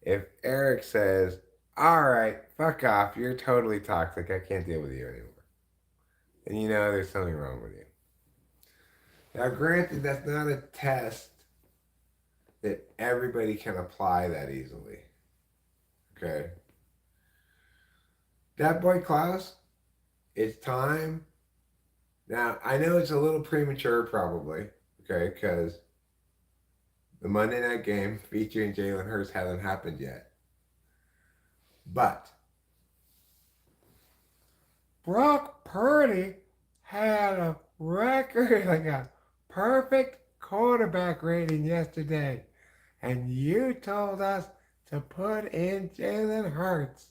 If Eric says, all right, fuck off, you're totally toxic, I can't deal with you anymore, then you know there's something wrong with you. Now, granted, that's not a test that everybody can apply that easily. Okay? That boy Klaus, it's time. Now, I know it's a little premature, probably, okay, because the Monday night game featuring Jalen Hurts hasn't happened yet. But Brock Purdy had a record, like a perfect quarterback rating yesterday. And you told us to put in Jalen Hurts.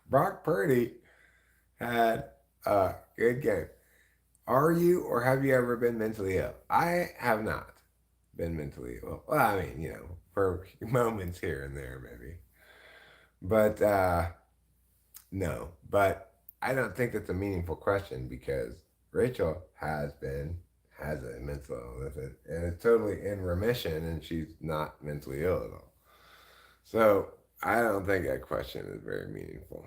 Brock Purdy had a good game. Are you or have you ever been mentally ill? I have not been mentally ill. Well, I mean, for moments here and there, maybe. But no. But I don't think that's a meaningful question because Rachel has a mental illness and it's totally in remission and she's not mentally ill at all. So I don't think that question is very meaningful.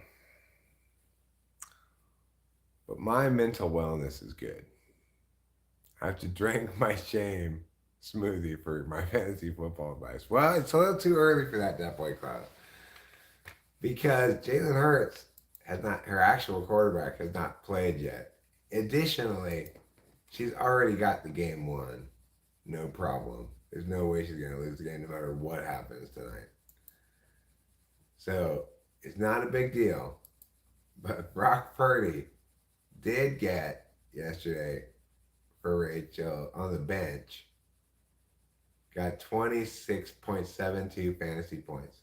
But my mental wellness is good. I have to drink my shame smoothie for my fantasy football advice. Well, it's a little too early for that Death Boy class because Jalen Hurts her actual quarterback has not played yet. Additionally, she's already got the game won. No problem. There's no way she's going to lose the game no matter what happens tonight. So it's not a big deal. But Brock Purdy did get yesterday for Rachel on the bench. Got 26.72 fantasy points.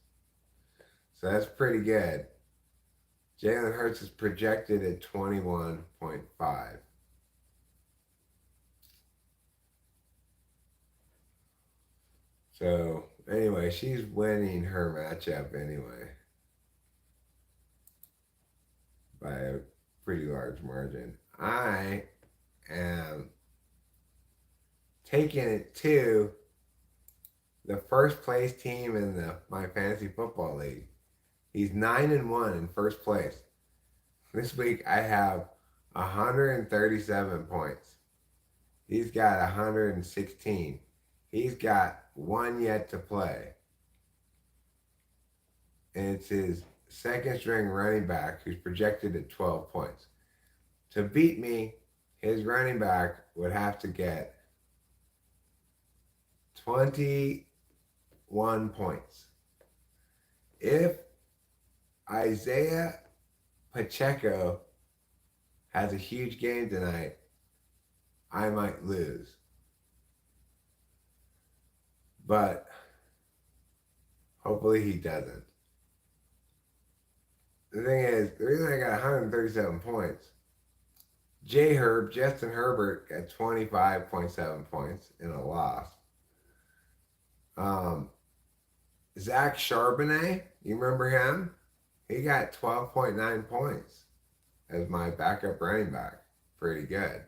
So that's pretty good. Jalen Hurts is projected at 21.5. So anyway, she's winning her matchup anyway by a pretty large margin. I am taking it to the first place team in my fantasy football league. He's 9-1 in first place. This week I have 137 points. He's got 116. He's got one yet to play. And it's his second string running back who's projected at 12 points. To beat me, his running back would have to get 21 points. If Isaiah Pacheco has a huge game tonight, I might lose. But hopefully he doesn't. The thing is, the reason I got 137 points, Justin Herbert got 25.7 points in a loss. Zach Charbonnet, you remember him? He got 12.9 points as my backup running back. Pretty good.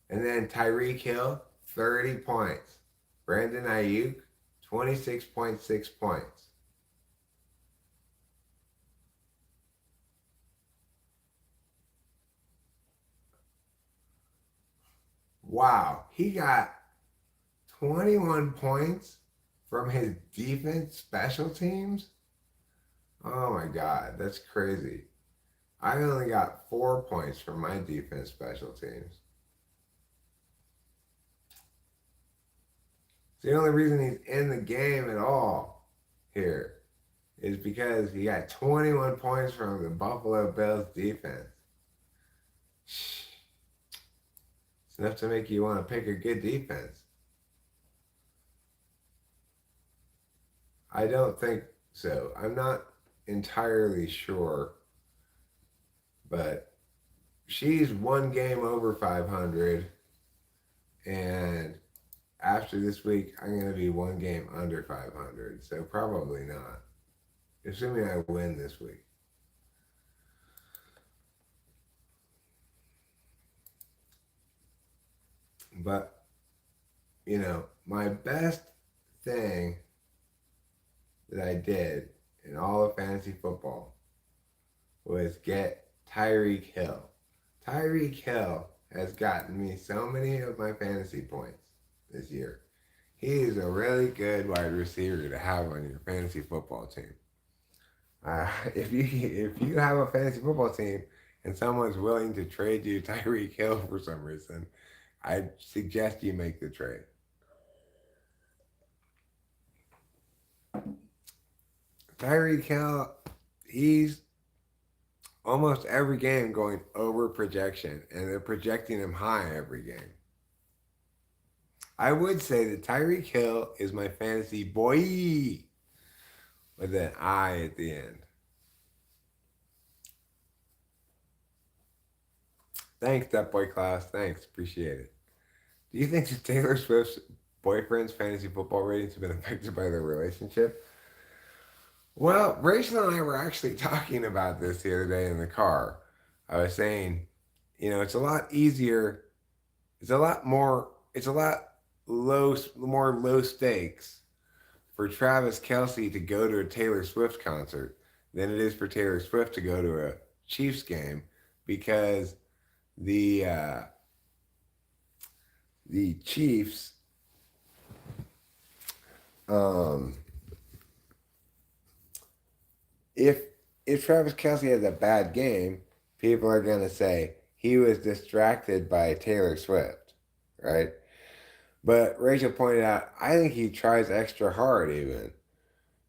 And then Tyreek Hill, 30 points. Brandon Ayuk, 26.6 points. Wow, he got 21 points from his defense special teams? Oh my God, that's crazy. I only got 4 points from my defense special teams. The only reason he's in the game at all here is because he got 21 points from the Buffalo Bills defense. It's enough to make you want to pick a good defense. I don't think so. I'm not entirely sure, but she's one game over 500, and after this week, I'm going to be one game under 500, so probably not, assuming I win this week. But, my best thing that I did in all of fantasy football was get Tyreek Hill. Tyreek Hill has gotten me so many of my fantasy points this year. He is a really good wide receiver to have on your fantasy football team. If you have a fantasy football team and someone's willing to trade you Tyreek Hill for some reason, I suggest you make the trade. Tyreek Hill, he's almost every game going over projection, and they're projecting him high every game. I would say that Tyreek Hill is my fantasy boy with an I at the end. Thanks, that boy class. Thanks, appreciate it. Do you think that Taylor Swift's boyfriend's fantasy football ratings have been affected by their relationship? Well, Rachel and I were actually talking about this the other day in the car. I was saying, it's a lot easier. It's a lot more. It's a lot more low stakes for Travis Kelsey to go to a Taylor Swift concert than it is for Taylor Swift to go to a Chiefs game, because the uh, the Chiefs, um, if Travis Kelsey has a bad game, people are gonna say he was distracted by Taylor Swift, right? But Rachel pointed out, I think he tries extra hard even.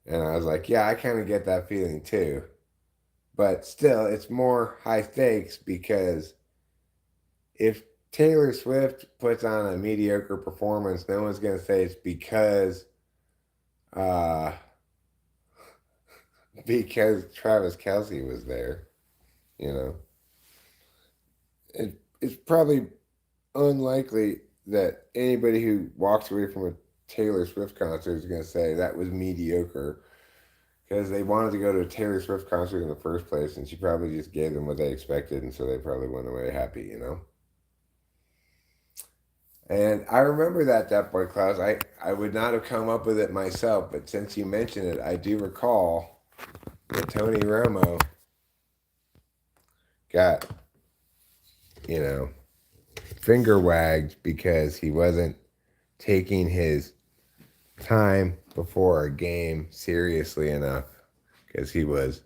And I was like, yeah, I kind of get that feeling too. But still, it's more high stakes because if Taylor Swift puts on a mediocre performance, no one's going to say it's uh, because Travis Kelsey was there. You know, it's probably unlikely that anybody who walks away from a Taylor Swift concert is going to say that was mediocre, because they wanted to go to a Taylor Swift concert in the first place, and she probably just gave them what they expected, and so they probably went away happy. And I remember that boy Klaus. I would not have come up with it myself, but since you mentioned it, I do recall that Tony Romo got, you know, finger wagged because he wasn't taking his time before a game seriously enough, because he was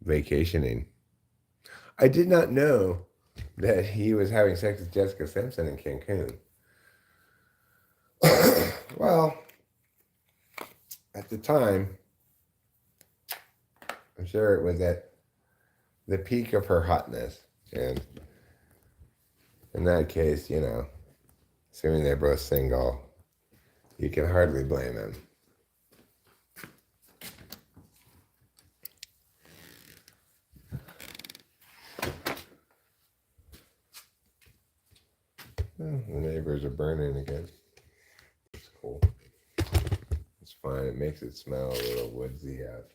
vacationing. I did not know that he was having sex with Jessica Simpson in Cancun. Well, at the time, I'm sure it was at the peak of her hotness. And in that case, assuming they're both single, you can hardly blame him. Well, the neighbors are burning again. It's cool. It's fine. It makes it smell a little woodsy out.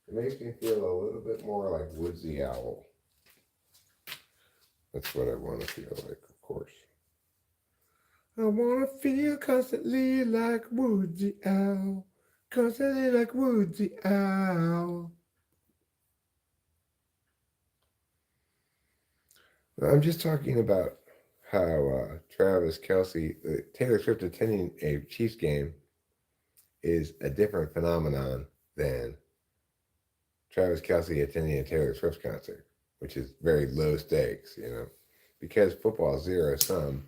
It makes me feel a little bit more like Woodsy Owl. That's what I want to feel like, of course. I want to feel constantly like Woodsy Owl. Constantly like Woodsy Owl. I'm just talking about how Travis Kelsey, Taylor Swift attending a Chiefs game is a different phenomenon than Travis Kelsey attending a Taylor Swift concert, which is very low stakes. Because football is zero sum.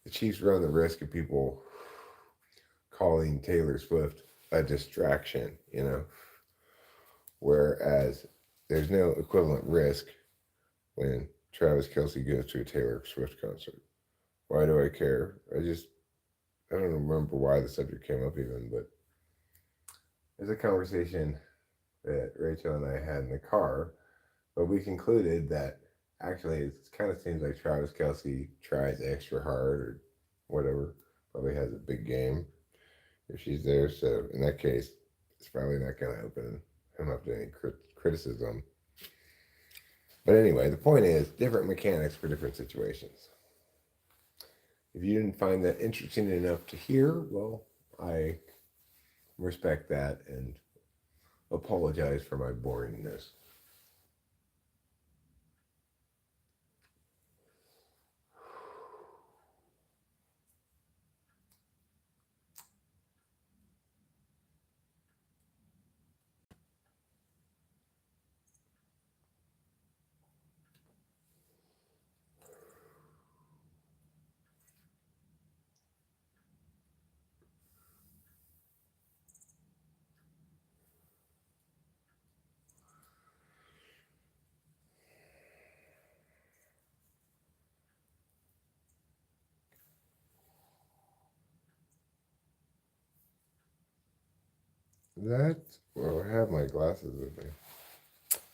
The Chiefs run the risk of people calling Taylor Swift a distraction. Whereas there's no equivalent risk when Travis Kelsey goes to a Taylor Swift concert. Why do I care? I don't remember why the subject came up even, but there's a conversation that Rachel and I had in the car, but we concluded that actually it kind of seems like Travis Kelsey tries extra hard or whatever, probably has a big game if she's there. So in that case, it's probably not going to open him up to any criticism. But anyway, the point is different mechanics for different situations. If you didn't find that interesting enough to hear, well, I respect that and apologize for my boringness. Well, I have my glasses with me.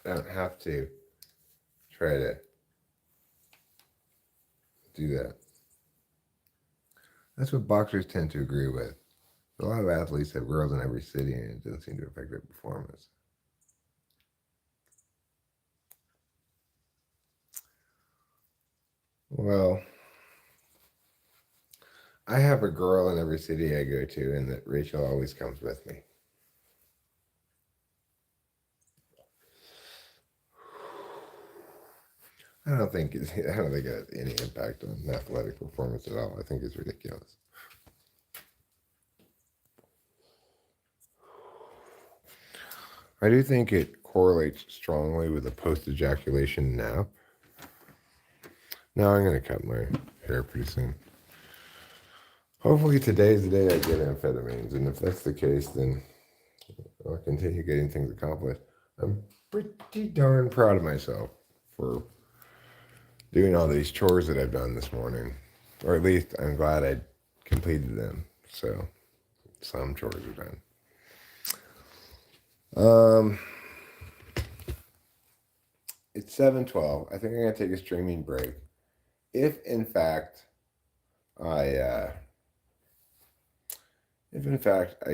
I don't have to try to do that. That's what boxers tend to agree with. A lot of athletes have girls in every city, and it doesn't seem to affect their performance. Well, I have a girl in every city I go to, and that Rachel always comes with me. I don't think it has any impact on athletic performance at all. I think it's ridiculous. I do think it correlates strongly with a post-ejaculation nap. Now I'm going to cut my hair pretty soon. Hopefully today's the day I get amphetamines, and if that's the case, then I'll continue getting things accomplished. I'm pretty darn proud of myself for doing all these chores that I've done this morning, or at least I'm glad I completed them. So some chores are done. It's 7:12. I think I'm gonna take a streaming break. If in fact I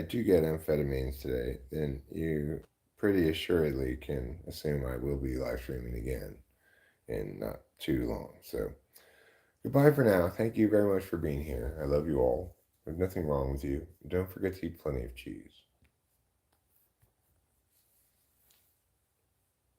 do get amphetamines today, then you pretty assuredly can assume I will be live streaming again in not too long. So goodbye for now. Thank you very much for being here. I love you all. There's nothing wrong with you. Don't forget to eat plenty of cheese.